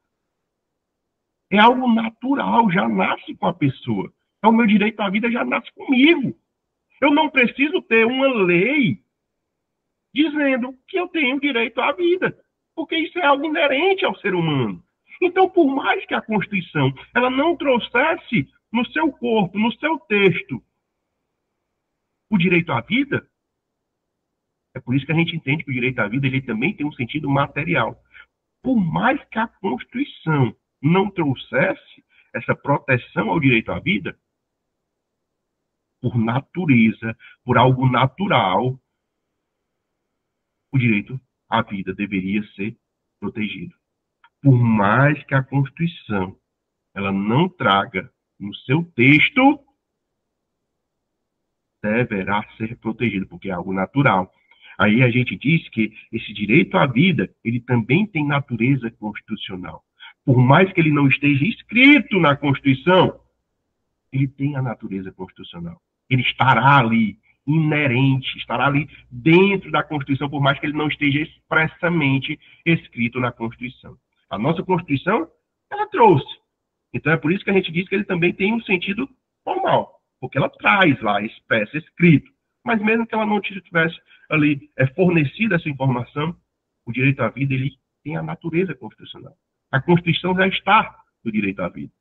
É algo natural, já nasce com a pessoa. O meu direito à vida já nasce comigo. Eu não preciso ter uma lei dizendo que eu tenho direito à vida, porque isso é algo inerente ao ser humano. Então, por mais que a Constituição ela não trouxesse no seu corpo, no seu texto, o direito à vida, é por isso que a gente entende que o direito à vida ele também tem um sentido material. Por mais que a Constituição não trouxesse essa proteção ao direito à vida, por natureza, por algo natural, o direito à vida deveria ser protegido. Por mais que a Constituição ela não traga no seu texto, deverá ser protegido, porque é algo natural. Aí a gente diz que esse direito à vida, ele também tem natureza constitucional. Por mais que ele não esteja escrito na Constituição, ele tem a natureza constitucional. Ele estará ali, inerente, estará ali dentro da Constituição, por mais que ele não esteja expressamente escrito na Constituição. A nossa Constituição, ela trouxe. Então é por isso que a gente diz que ele também tem um sentido formal, porque ela traz lá, expressa, escrito. Mas mesmo que ela não tivesse ali fornecido essa informação, o direito à vida, ele tem a natureza constitucional. A Constituição já está no direito à vida.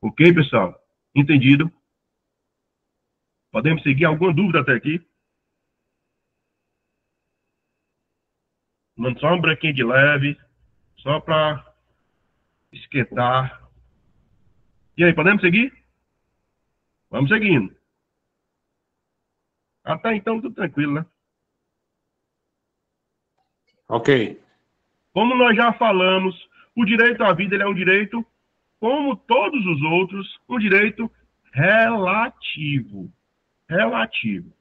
Ok, pessoal? Entendido? Podemos seguir? Alguma dúvida até aqui? Mano, só um branquinho de leve, só para esquentar. E aí, podemos seguir? Vamos seguindo. Até então, tudo tranquilo, né? Ok. Como nós já falamos, o direito à vida ele é um direito, como todos os outros, um direito relativo. Relativo.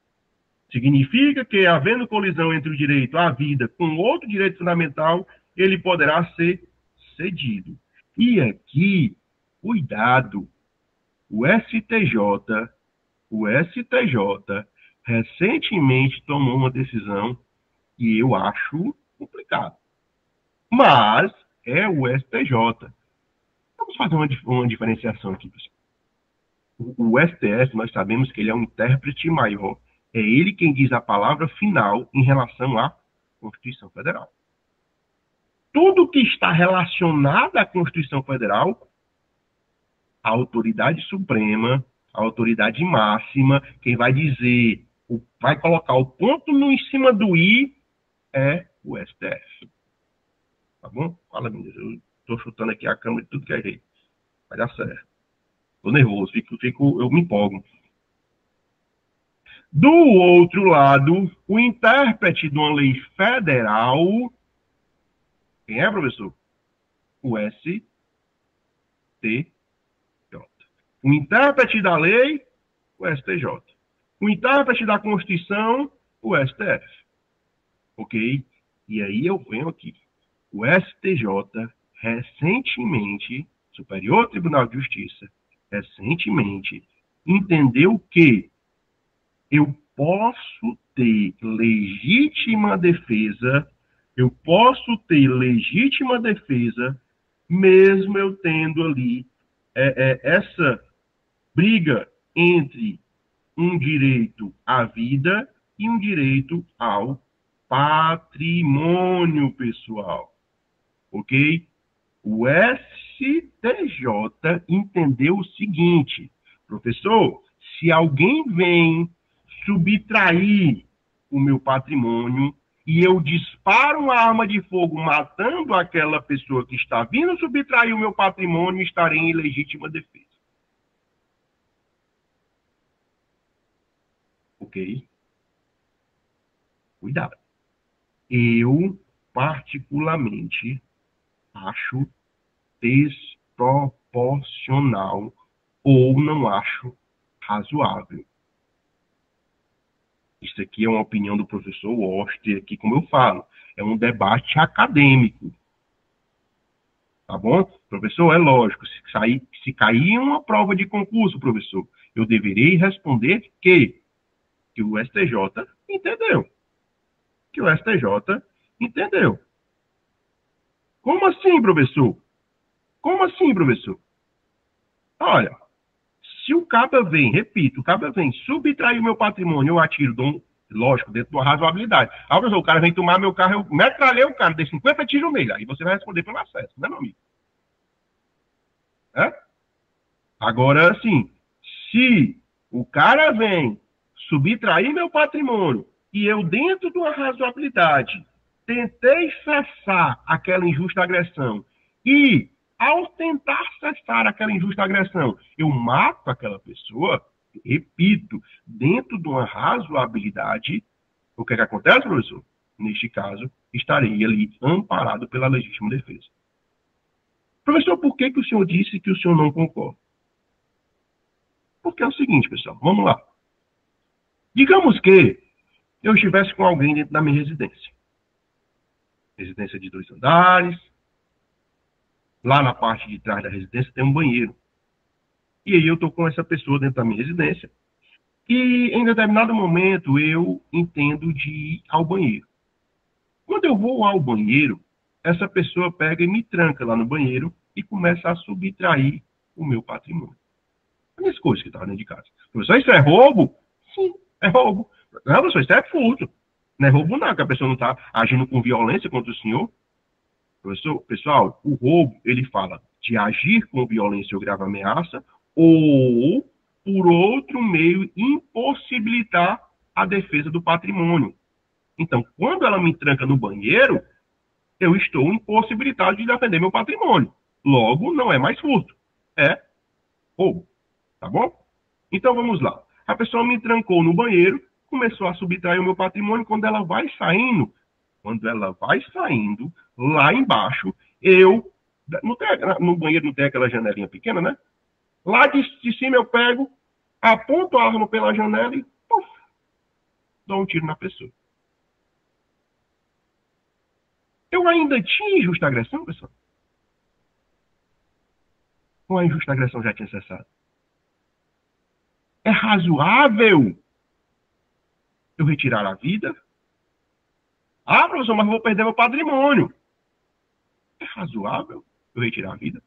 Significa que, havendo colisão entre o direito à vida com outro direito fundamental, ele poderá ser cedido. E aqui, cuidado, o STJ recentemente tomou uma decisão que eu acho complicada. Mas é o STJ. Vamos fazer uma diferenciação aqui, pessoal. O STF, nós sabemos que ele é um intérprete maior. É ele quem diz a palavra final em relação à Constituição Federal. Tudo que está relacionado à Constituição Federal, a autoridade suprema, a autoridade máxima, quem vai dizer, vai colocar o ponto em cima do I, é o STF. Tá bom? Fala, meu Deus, eu estou chutando aqui a câmera de tudo que é jeito. Vai dar certo. Estou nervoso, eu me empolgo. Do outro lado, o intérprete de uma lei federal, quem é, professor? O STJ. O intérprete da lei, o STJ. O intérprete da Constituição, o STF. Ok? E aí eu venho aqui. O STJ, recentemente, Superior Tribunal de Justiça, recentemente, entendeu que eu posso ter legítima defesa, mesmo eu tendo ali essa briga entre um direito à vida e um direito ao patrimônio pessoal. Ok? O STJ entendeu o seguinte, professor, se alguém vem subtrair o meu patrimônio e eu disparo uma arma de fogo matando aquela pessoa que está vindo subtrair o meu patrimônio, estarei em legítima defesa. Ok? Cuidado. Eu, particularmente, acho desproporcional ou não acho razoável. Isso aqui é uma opinião do professor Oster, que, como eu falo, é um debate acadêmico. Tá bom? Professor, é lógico, se cair em uma prova de concurso, professor, eu deverei responder que o STJ entendeu. Que o STJ entendeu. Como assim, professor? Como assim, professor? Olha, se o caba vem, repito, o caba vem subtrair o meu patrimônio, eu atiro, lógico, dentro de uma razoabilidade. Ah, professor, o cara vem tomar meu carro, eu metralhei o cara, dei 50 tiros nele, aí você vai responder pelo acesso, né, meu amigo? Agora, assim, se o cara vem subtrair meu patrimônio e eu, dentro de uma razoabilidade, tentei cessar aquela injusta agressão e, ao tentar cessar aquela injusta agressão, eu mato aquela pessoa, repito, dentro de uma razoabilidade, o que é que acontece, professor? Neste caso, estarei ali amparado pela legítima defesa. Professor, por que o senhor disse que o senhor não concorda? Porque é o seguinte, pessoal, vamos lá. Digamos que eu estivesse com alguém dentro da minha residência. Residência de 2 andares. Lá na parte de trás da residência tem um banheiro. E aí eu estou com essa pessoa dentro da minha residência. E em determinado momento eu entendo de ir ao banheiro. Quando eu vou ao banheiro, essa pessoa pega e me tranca lá no banheiro e começa a subtrair o meu patrimônio. As minhas coisas que estavam dentro de casa. Professor, isso é roubo? Sim, é roubo. Não, professor, isso é furto. Não é roubo não, que a pessoa não está agindo com violência contra o senhor. Professor, pessoal, o roubo, ele fala de agir com violência ou grave ameaça ou, por outro meio, impossibilitar a defesa do patrimônio. Então, quando ela me tranca no banheiro, eu estou impossibilitado de defender meu patrimônio. Logo, não é mais furto. É roubo. Tá bom? Então, vamos lá. A pessoa me trancou no banheiro, começou a subtrair o meu patrimônio. Quando ela vai saindo, lá embaixo, no banheiro não tem aquela janelinha pequena, né? Lá de cima eu pego, aponto a arma pela janela e puf, dou um tiro na pessoa. Eu ainda tinha injusta agressão, pessoal? Ou a injusta agressão já tinha cessado? É razoável eu retirar a vida? Ah, professor, mas eu vou perder meu patrimônio. É razoável eu retirar a vida?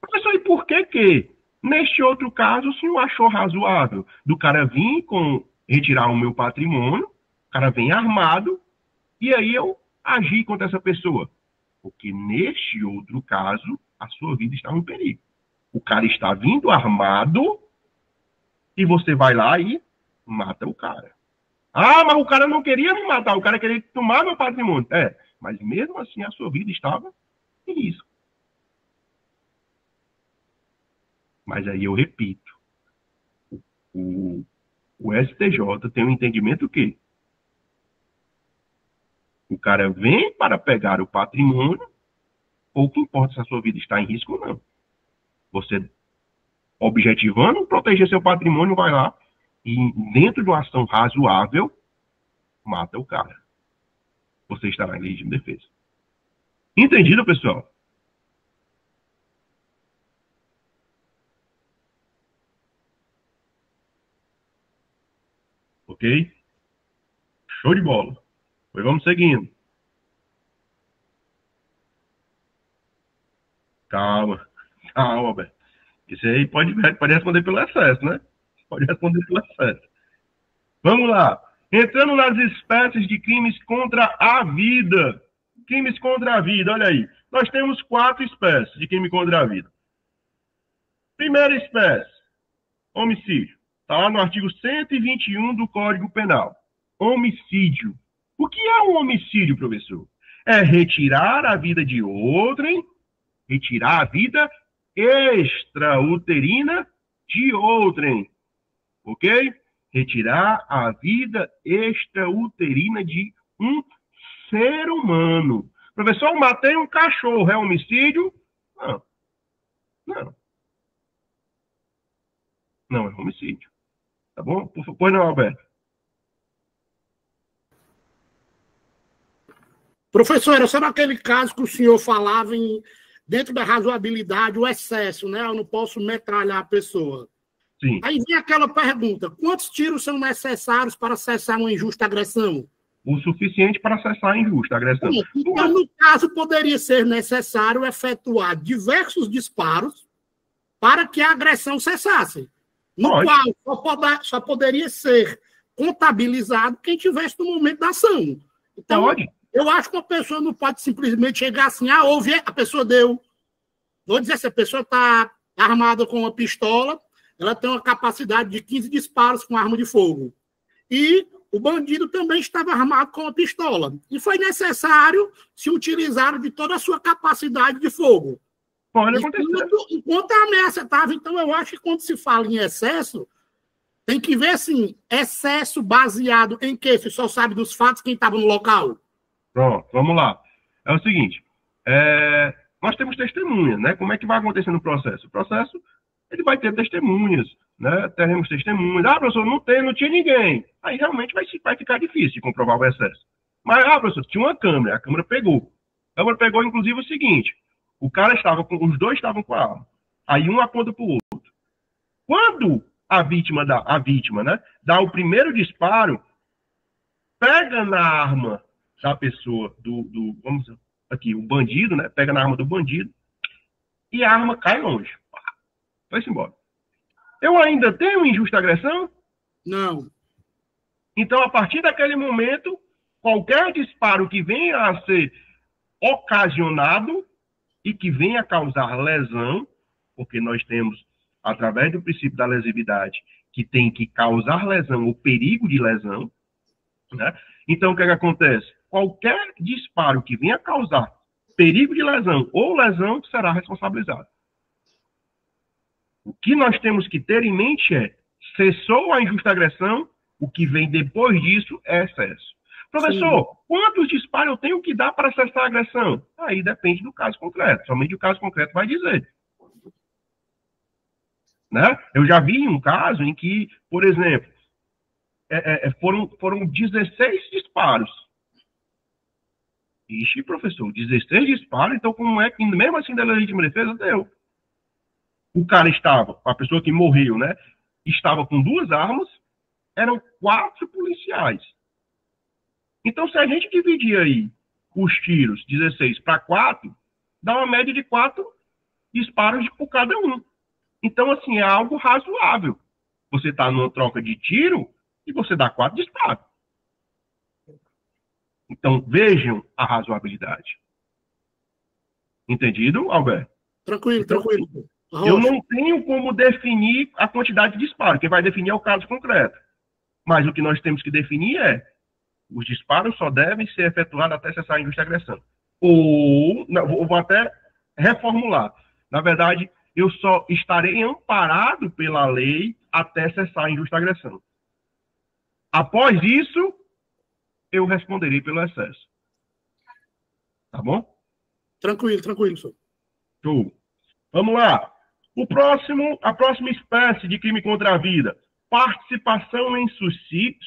Professor, e por que neste outro caso, o senhor achou razoável do cara vir retirar o meu patrimônio, o cara vem armado, e aí eu agir contra essa pessoa? Porque neste outro caso, a sua vida está em perigo. O cara está vindo armado e você vai lá e mata o cara. Ah, mas o cara não queria me matar, o cara queria tomar meu patrimônio. É, mas mesmo assim a sua vida estava em risco. Mas aí eu repito, o STJ tem um entendimento que o cara vem para pegar o patrimônio, pouco importa se a sua vida está em risco ou não. Você, objetivando proteger seu patrimônio, vai lá e, dentro de uma ação razoável, mata o cara. Você estará em legítima defesa. Entendido, pessoal? Ok? Show de bola. Pois vamos seguindo. Calma, Alberto. Isso aí pode responder pelo excesso, né? Pode responder pelo excesso. Vamos lá. Entrando nas espécies de crimes contra a vida. Crimes contra a vida, olha aí. Nós temos 4 espécies de crime contra a vida. Primeira espécie, homicídio. Está lá no artigo 121 do Código Penal. Homicídio. O que é um homicídio, professor? É retirar a vida de outrem, retirar a vida extrauterina de outrem. Ok? Retirar a vida extrauterina de um ser humano. Professor, eu matei um cachorro, é homicídio? Não. Não. Não é homicídio. Tá bom? Pois não, Alberto. Professor, era só naquele caso que o senhor falava dentro da razoabilidade, o excesso, né? Eu não posso metralhar a pessoa. Sim. Aí vem aquela pergunta: quantos tiros são necessários para cessar uma injusta agressão? O suficiente para cessar a injusta agressão. Então, no caso, poderia ser necessário efetuar diversos disparos para que a agressão cessasse. No qual só poderia ser contabilizado quem estivesse no momento da ação. Então, eu acho que uma pessoa não pode simplesmente chegar assim, houve, a pessoa deu. Vou dizer, se a pessoa está armada com uma pistola, ela tem uma capacidade de 15 disparos com arma de fogo. E o bandido também estava armado com uma pistola. E foi necessário se utilizar de toda a sua capacidade de fogo. Pode acontecer. Enquanto a ameaça estava, então eu acho que quando se fala em excesso, tem que ver, assim, excesso baseado em quê? Você só sabe dos fatos quem estava no local. Pronto, vamos lá. É o seguinte, nós temos testemunha, né? Como é que vai acontecer no processo? O processo ele vai ter testemunhas, né? Teremos testemunhas. Ah, professor, não tinha ninguém. Aí realmente vai ficar difícil de comprovar o excesso. Mas, professor, tinha uma câmera, a câmera pegou. A câmera pegou, inclusive, o seguinte: os dois estavam com a arma. Aí um aponta para o outro. Quando a vítima, né, dá o primeiro disparo, pega na arma da pessoa, vamos dizer, aqui, o bandido, né? Pega na arma do bandido e a arma cai longe. Vai-se embora. Eu ainda tenho injusta agressão? Não. Então, a partir daquele momento, qualquer disparo que venha a ser ocasionado e que venha a causar lesão, porque nós temos, através do princípio da lesividade, que tem que causar lesão ou perigo de lesão, né? Então, o que acontece? Qualquer disparo que venha a causar perigo de lesão ou lesão será responsabilizado. O que nós temos que ter em mente é: cessou a injusta agressão, o que vem depois disso é excesso. Professor, sim, quantos disparos eu tenho que dar para cessar a agressão? Aí depende do caso concreto. Somente o caso concreto vai dizer. Né? Eu já vi um caso em que, por exemplo, foram 16 disparos. Ixi, professor, 16 disparos, então como é que, mesmo assim, da legítima defesa, deu? O cara a pessoa que morreu, né, estava com 2 armas, eram 4 policiais. Então, se a gente dividir aí os tiros, 16 para 4, dá uma média de 4 disparos por cada um. Então, assim, é algo razoável. Você está numa troca de tiro e você dá 4 disparos. Então, vejam a razoabilidade. Entendido, Alberto? Tranquilo, então, tranquilo. Eu não tenho como definir a quantidade de disparo. Quem vai definir é o caso concreto. Mas o que nós temos que definir é: os disparos só devem ser efetuados até cessar a injusta agressão. Ou, não, vou até reformular. Na verdade, eu só estarei amparado pela lei até cessar a injusta agressão. Após isso, eu responderei pelo excesso. Tá bom? Tranquilo, tranquilo, senhor. Show. Vamos lá. A próxima espécie de crime contra a vida: participação em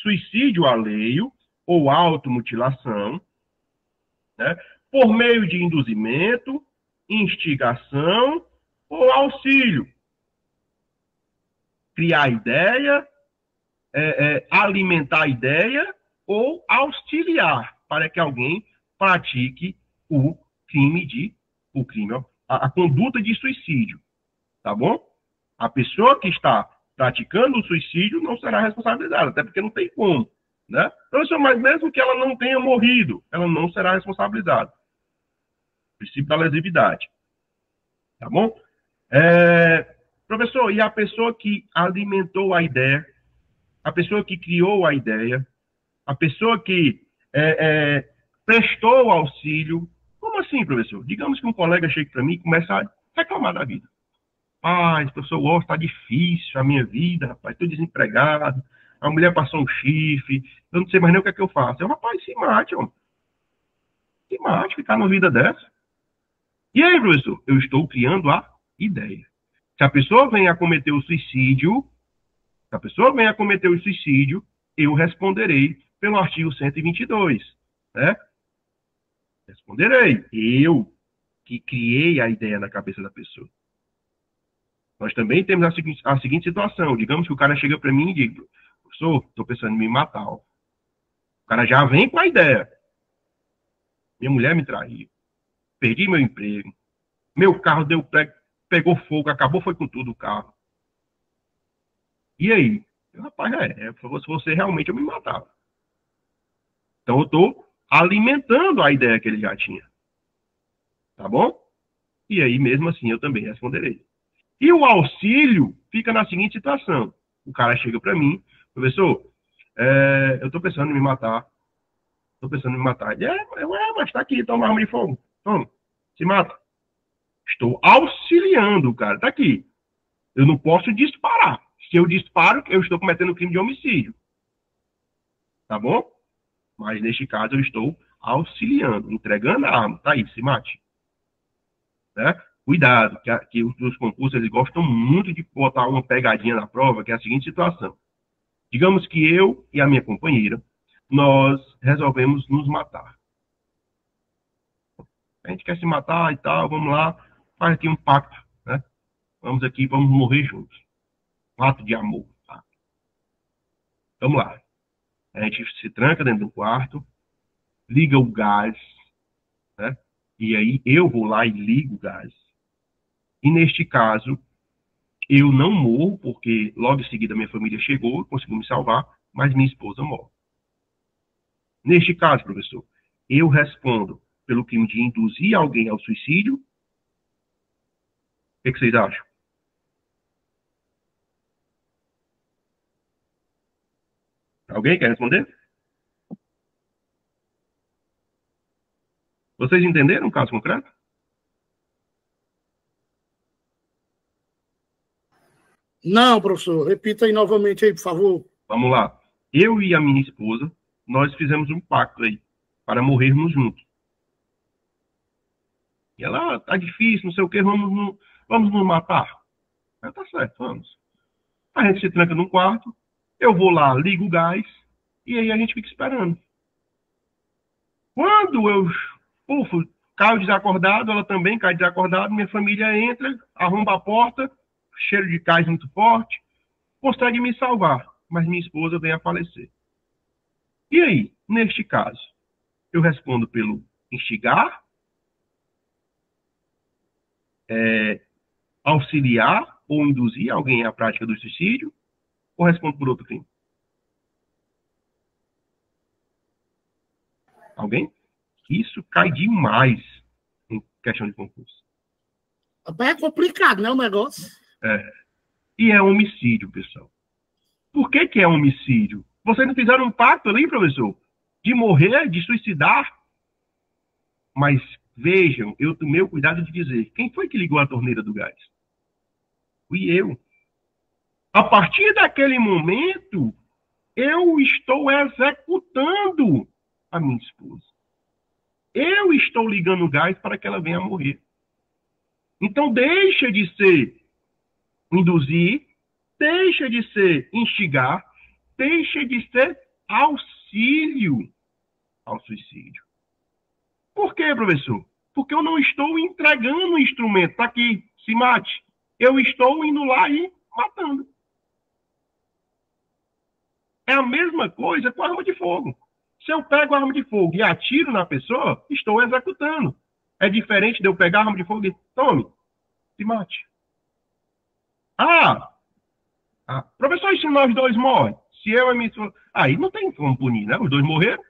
suicídio alheio ou automutilação, né, por meio de induzimento, instigação ou auxílio. Criar a ideia, alimentar a ideia ou auxiliar para que alguém pratique a conduta de suicídio. Tá bom? A pessoa que está praticando o suicídio não será responsabilizada, até porque não tem como. Né? Professor, mas mesmo que ela não tenha morrido, ela não será responsabilizada. Princípio da lesividade. Tá bom? Professor, e a pessoa que alimentou a ideia, a pessoa que criou a ideia, a pessoa que prestou auxílio? Como assim, professor? Digamos que um colega chega para mim e começa a reclamar da vida. Professor, está difícil a minha vida, rapaz, estou desempregado, a mulher passou um chifre, eu não sei mais nem o que é que eu faço. Rapaz, se mate, homem. Se mate, ficar numa vida dessa. E aí, professor? Eu estou criando a ideia. Se a pessoa vem a cometer o suicídio, eu responderei pelo artigo 122, né? Responderei. Eu que criei a ideia na cabeça da pessoa. Nós também temos a seguinte situação. Digamos que o cara chega para mim e diz: professor, estou pensando em me matar. O cara já vem com a ideia. Minha mulher me traiu. Perdi meu emprego. Meu carro pegou fogo, acabou, foi com tudo o carro. E aí? Rapaz, se você realmente eu me matava. Então eu estou alimentando a ideia que ele já tinha. Tá bom? E aí, mesmo assim, eu também responderei. E o auxílio fica na seguinte situação. O cara chega para mim: professor, eu estou pensando em me matar. Ele, mas tá aqui, toma arma de fogo. Toma, se mata. Estou auxiliando o cara. Tá aqui. Eu não posso disparar. Se eu disparo, eu estou cometendo crime de homicídio. Tá bom? Mas neste caso eu estou auxiliando, entregando a arma. Tá aí, se mate. Né? Cuidado, que os concursos eles gostam muito de botar uma pegadinha na prova, que é a seguinte situação. Digamos que eu e a minha companheira, nós resolvemos nos matar. A gente quer se matar e tal, vamos lá, faz aqui um pacto, né? Vamos morrer juntos. Um ato de amor. Tá? Vamos lá. A gente se tranca dentro do quarto, liga o gás, né? E aí eu vou lá e ligo o gás. E neste caso, eu não morro, porque logo em seguida minha família chegou, conseguiu me salvar, mas minha esposa morre. Neste caso, professor, eu respondo pelo crime de induzir alguém ao suicídio. O que vocês acham? Alguém quer responder? Vocês entenderam o caso concreto? Não, professor. Repita aí novamente aí, por favor. Vamos lá. Eu e a minha esposa, nós fizemos um pacto aí para morrermos juntos. E ela, tá difícil, não sei o que, vamos nos matar. Tá certo, vamos. A gente se tranca num quarto, eu vou lá, ligo o gás, e aí a gente fica esperando. Quando eu caio desacordado, ela também cai desacordada, minha família entra, arromba a porta, cheiro de gás muito forte, consegue me salvar, mas minha esposa vem a falecer. E aí, neste caso, eu respondo pelo instigar, auxiliar ou induzir alguém à prática do suicídio, ou respondo por outro crime? Alguém? Isso cai demais em questão de concurso. É complicado, né, o negócio? E é homicídio, pessoal. Por que é homicídio? Vocês não fizeram um pacto ali, professor? De morrer, de suicidar? Mas vejam, eu tomei o cuidado de dizer, quem foi que ligou a torneira do gás? Fui eu. A partir daquele momento, eu estou executando a minha esposa. Eu estou ligando o gás para que ela venha a morrer. Então, deixa de ser induzir, deixa de ser instigar, deixa de ser auxílio ao suicídio. Por quê, professor? Porque eu não estou entregando o instrumento. Está aqui, se mate. Eu estou indo lá e matando. É a mesma coisa com a arma de fogo. Se eu pego a arma de fogo e atiro na pessoa, estou executando. É diferente de eu pegar a arma de fogo e tome, se mate. Professor, e se nós dois morrem? Se eu e minha esposa... Aí não tem como punir, né? Os dois morreram.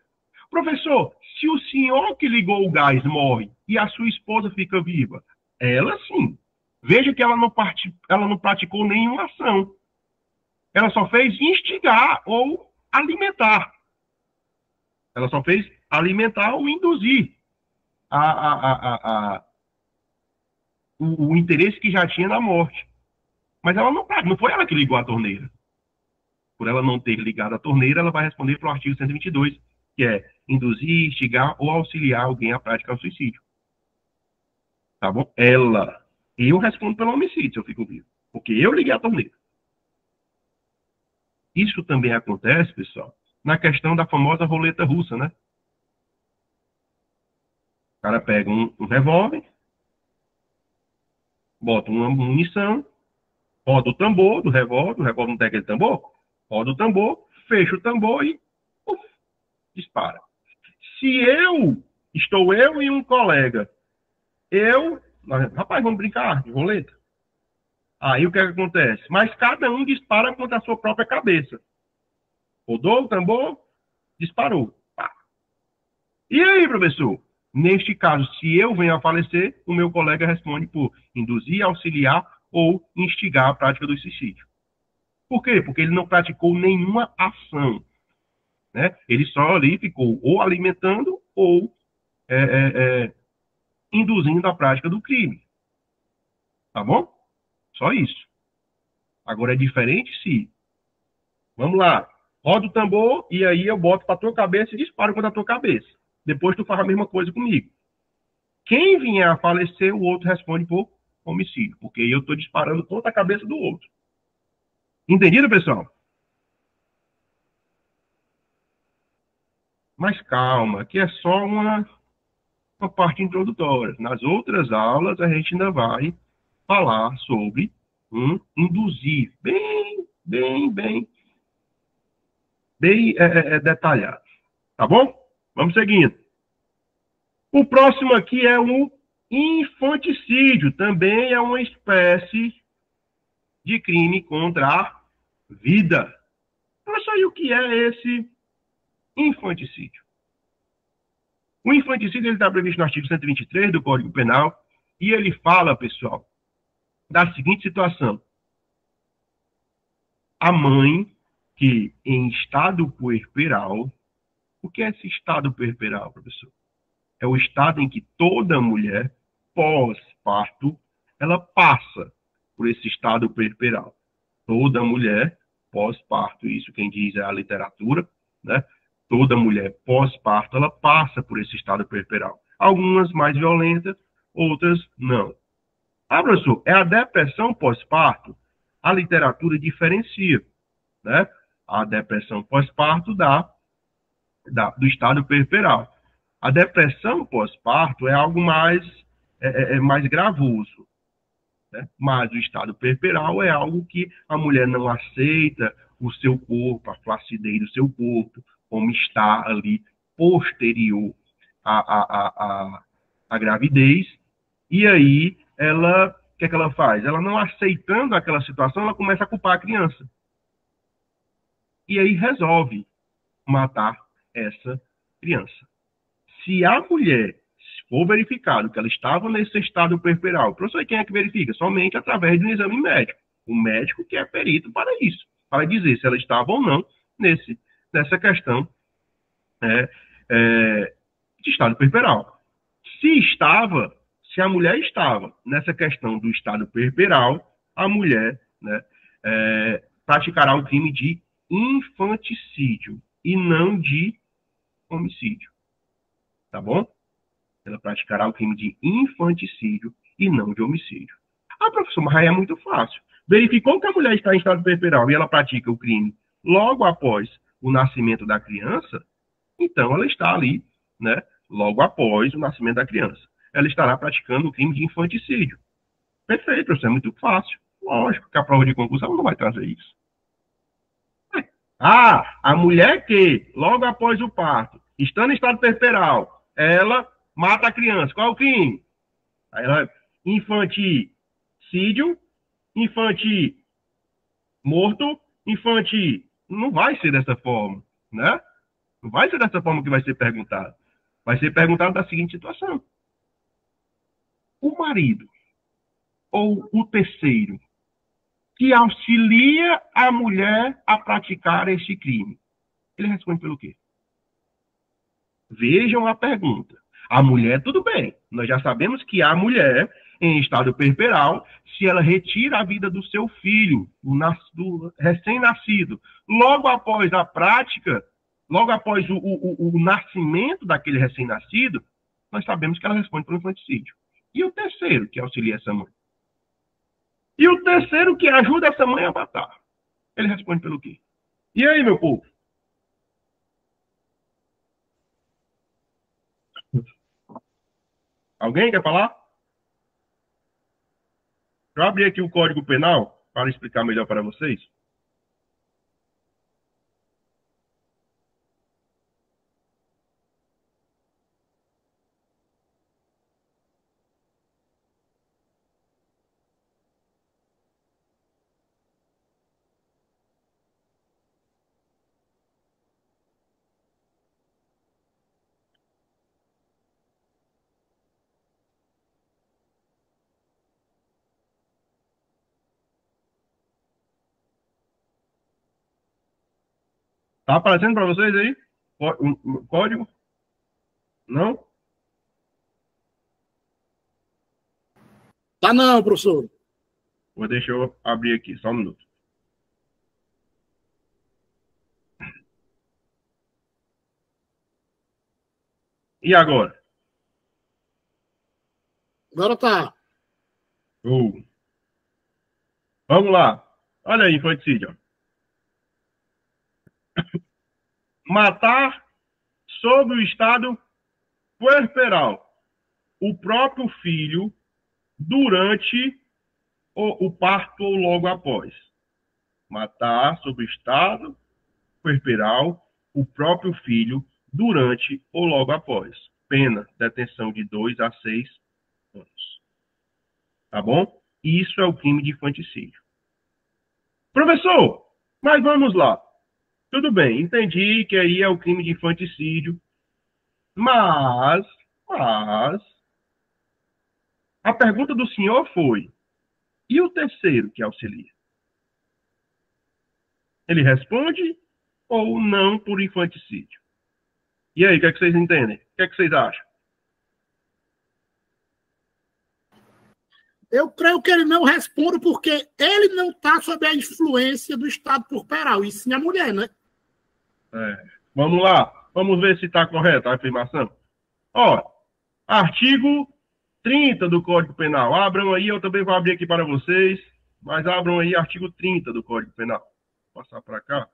Professor, se o senhor que ligou o gás morre e a sua esposa fica viva, ela sim. Veja que ela não praticou nenhuma ação. Ela só fez instigar ou alimentar. Ela só fez alimentar ou induzir o interesse que já tinha na morte. Mas ela não foi ela que ligou a torneira. Por ela não ter ligado a torneira, ela vai responder pelo artigo 122, que é induzir, instigar ou auxiliar alguém a praticar o suicídio. Tá bom? Eu respondo pelo homicídio, se eu fico vivo. Porque eu liguei a torneira. Isso também acontece, pessoal, na questão da famosa roleta russa, né? O cara pega um revólver, bota uma munição, roda o tambor do revólver não tem aquele tambor, roda o tambor, fecha o tambor e dispara. Se estou eu e um colega, rapaz, vamos brincar de roleta? Aí o que acontece? Mas cada um dispara contra a sua própria cabeça. Rodou o tambor, disparou. Pá. E aí, professor? Neste caso, se eu venho a falecer, o meu colega responde por induzir, auxiliar ou instigar a prática do suicídio. Por quê? Porque ele não praticou nenhuma ação. Né? Ele só ali ficou ou alimentando ou induzindo a prática do crime. Tá bom? Só isso. Agora é diferente se... Vamos lá. Roda o tambor e aí eu boto para tua cabeça e disparo contra a tua cabeça. Depois tu faz a mesma coisa comigo. Quem vier a falecer, o outro responde por homicídio, porque eu estou disparando contra a cabeça do outro. Entendido, pessoal? Mas calma, que é só uma parte introdutória. Nas outras aulas, a gente ainda vai falar sobre um induzir bem detalhado. Tá bom? Vamos seguindo. O próximo aqui é o infanticídio. Também é uma espécie de crime contra a vida. Olha só aí o que é esse infanticídio. O infanticídio está previsto no artigo 123 do Código Penal e ele fala, pessoal, da seguinte situação. A mãe que em estado puerperal, o que é esse estado puerperal, professor? É o estado em que toda mulher, pós-parto, ela passa por esse estado puerperal. Toda mulher, pós-parto, isso quem diz é a literatura, né? Toda mulher pós-parto, ela passa por esse estado puerperal. Algumas mais violentas, outras não. Ah, professor, é a depressão pós-parto? A literatura diferencia, né? A depressão pós-parto do estado puerperal. A depressão pós-parto é algo mais gravoso, né? Mas o estado puerperal é algo que a mulher não aceita o seu corpo, a flacidez do seu corpo, como está ali posterior à gravidez. E aí, o que é que ela faz? Ela não aceitando aquela situação, ela começa a culpar a criança. E aí resolve matar essa criança. Se a mulher for verificado que ela estava nesse estado puerperal, professor, quem é que verifica? Somente através de um exame médico. O médico que é perito para isso, para dizer se ela estava ou não nessa questão de estado puerperal. Se a mulher estava nessa questão do estado puerperal, a mulher, né, praticará o crime de infanticídio e não de homicídio. Tá bom? Ela praticará o crime de infanticídio e não de homicídio. Ah, professor, mas aí é muito fácil. Verificou que a mulher está em estado puerperal e ela pratica o crime logo após o nascimento da criança, então ela está ali, né, logo após o nascimento da criança. Ela estará praticando o crime de infanticídio. Perfeito, professor, é muito fácil. Lógico que a prova de concurso não vai trazer isso. Ah, a mulher que, logo após o parto, estando em estado puerperal, ela mata a criança. Qual é o crime? Aí ela, infanticídio, morto, não vai ser dessa forma, né? Não vai ser dessa forma que vai ser perguntado. Vai ser perguntado da seguinte situação. O marido ou o terceiro que auxilia a mulher a praticar este crime, ele responde pelo quê? Vejam a pergunta. A mulher, tudo bem. Nós já sabemos que a mulher, em estado puerperal, se ela retira a vida do seu filho, do recém-nascido, logo após a prática, logo após o nascimento daquele recém-nascido, nós sabemos que ela responde pelo infanticídio. E o terceiro que auxilia essa mãe? E o terceiro que ajuda essa mãe a matar? Ele responde pelo quê? E aí, meu povo? Alguém quer falar? Eu abri aqui o Código Penal para explicar melhor para vocês. Tá aparecendo para vocês aí? O código? Não? Tá não, professor. Deixa eu abrir aqui, só um minuto. E agora? Agora tá. Oh. Vamos lá. Olha aí, infanticídio. Matar sob o estado puerperal o próprio filho durante o parto ou logo após. Matar sob o estado puerperal o próprio filho durante ou logo após. Pena, detenção de 2 a 6 anos. Tá bom? Isso é o crime de infanticídio. Professor, mas vamos lá. Tudo bem, entendi que aí é o crime de infanticídio, mas a pergunta do senhor foi, e o terceiro que auxilia? Ele responde ou não por infanticídio? E aí, o que é que vocês entendem? O que é que vocês acham? Eu creio que ele não responde porque ele não está sob a influência do estado puerperal, e sim a mulher, né? Vamos lá, vamos ver se está correta a afirmação. Ó, artigo 30 do Código Penal. Abram aí, eu também vou abrir aqui para vocês, mas abram aí artigo 30 do Código Penal. Vou passar para cá.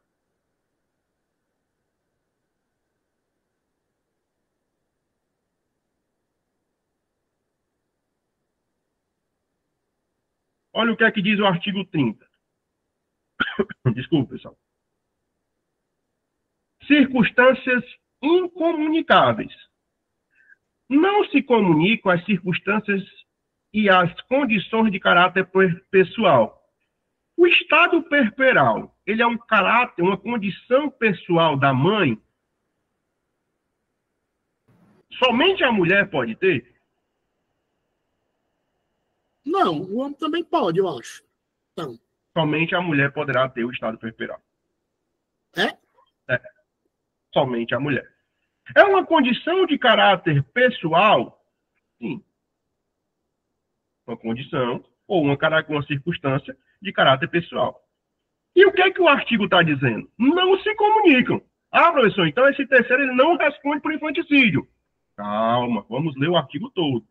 Olha o que é que diz o artigo 30. Desculpa, pessoal. Circunstâncias incomunicáveis. Não se comunicam as circunstâncias e as condições de caráter pessoal. O estado puerperal, ele é um caráter, uma condição pessoal da mãe. Somente a mulher pode ter? Não, o homem também pode, eu acho. Então. Somente a mulher poderá ter o estado puerperal. É? Somente a mulher. É uma condição de caráter pessoal? Sim. Uma condição ou uma circunstância de caráter pessoal. E o que é que o artigo está dizendo? Não se comunicam. Ah, professor, então esse terceiro ele não responde por infanticídio. Calma, vamos ler o artigo todo.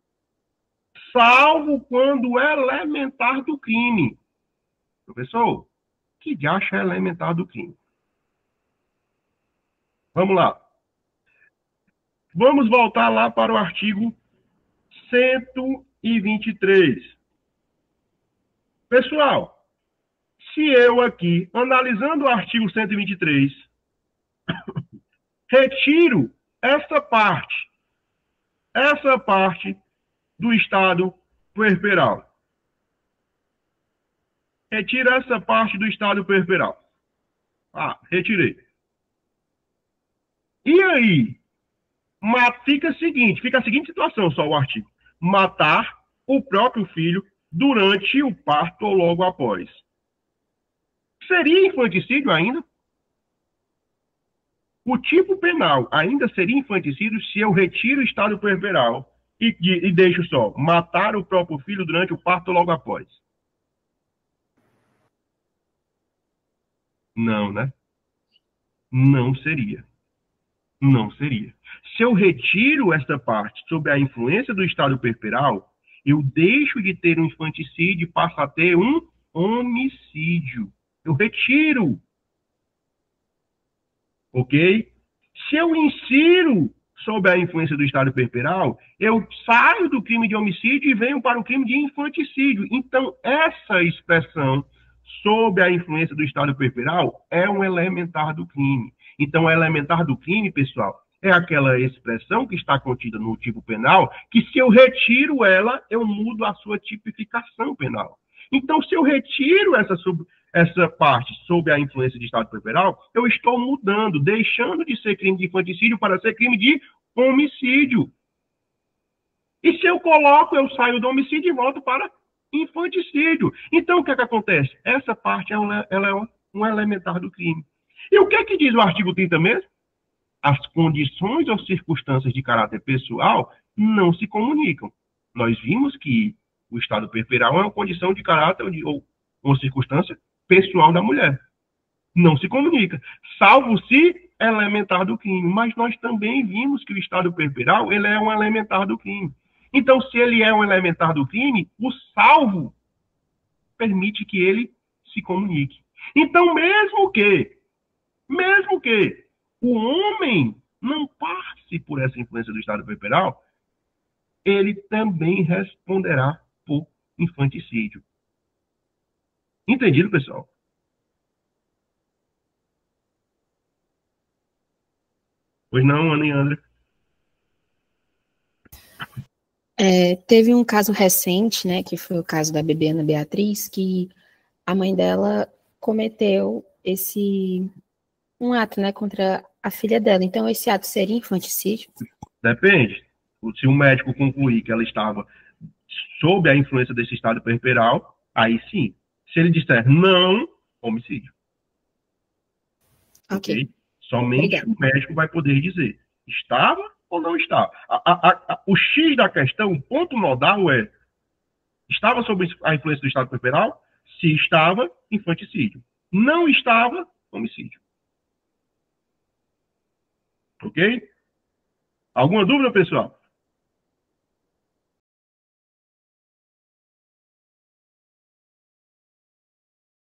Salvo quando é elementar do crime. Professor, que diacho é elementar do crime? Vamos lá. Vamos voltar lá para o artigo 123. Pessoal, se eu aqui, analisando o artigo 123, retiro essa parte do estado puerperal. Retira essa parte do estado puerperal. Retirei. E aí? Fica a seguinte situação, só o artigo. Matar o próprio filho durante o parto ou logo após. Seria infanticídio ainda? O tipo penal ainda seria infanticídio se eu retiro o estado puerperal e deixo só matar o próprio filho durante o parto ou logo após. Não, né? Não seria. Não seria. Se eu retiro esta parte sob a influência do estado puerperal, eu deixo de ter um infanticídio e passo a ter um homicídio. Eu retiro. Ok? Se eu insiro sob a influência do estado puerperal, eu saio do crime de homicídio e venho para o crime de infanticídio. Então, essa expressão sob a influência do estado puerperal é um elementar do crime. Então, o elementar do crime, pessoal, é aquela expressão que está contida no tipo penal, que se eu retiro ela, eu mudo a sua tipificação penal. Então, se eu retiro essa parte sob a influência de estado puerperal, eu estou mudando, deixando de ser crime de infanticídio para ser crime de homicídio. E se eu eu saio do homicídio e volto para infanticídio. Então, o que é que acontece? Essa parte ela é um elementar do crime. E o que é que diz o artigo 30 mesmo? As condições ou circunstâncias de caráter pessoal não se comunicam. Nós vimos que o estado puerperal é uma condição de caráter ou uma circunstância pessoal da mulher. Não se comunica, salvo se elementar do crime. Mas nós também vimos que o estado puerperal ele é um elementar do crime. Então, se ele é um elementar do crime, o salvo permite que ele se comunique. Então, mesmo que o homem não passe por essa influência do estado puerperal, ele também responderá por infanticídio. Entendido, pessoal? Pois não, Ana e André? Teve um caso recente, né, que foi o caso da bebê Ana Beatriz, que a mãe dela cometeu um ato, né, contra a filha dela. Então, esse ato seria infanticídio? Depende. Se o médico concluir que ela estava sob a influência desse estado puerperal, aí sim. Se ele disser não, homicídio. Ok? Somente Obrigada. O médico vai poder dizer estava ou não estava. O X da questão, o ponto nodal é estava sob a influência do estado puerperal? Se estava, infanticídio. Não estava, homicídio. Ok? Alguma dúvida, pessoal?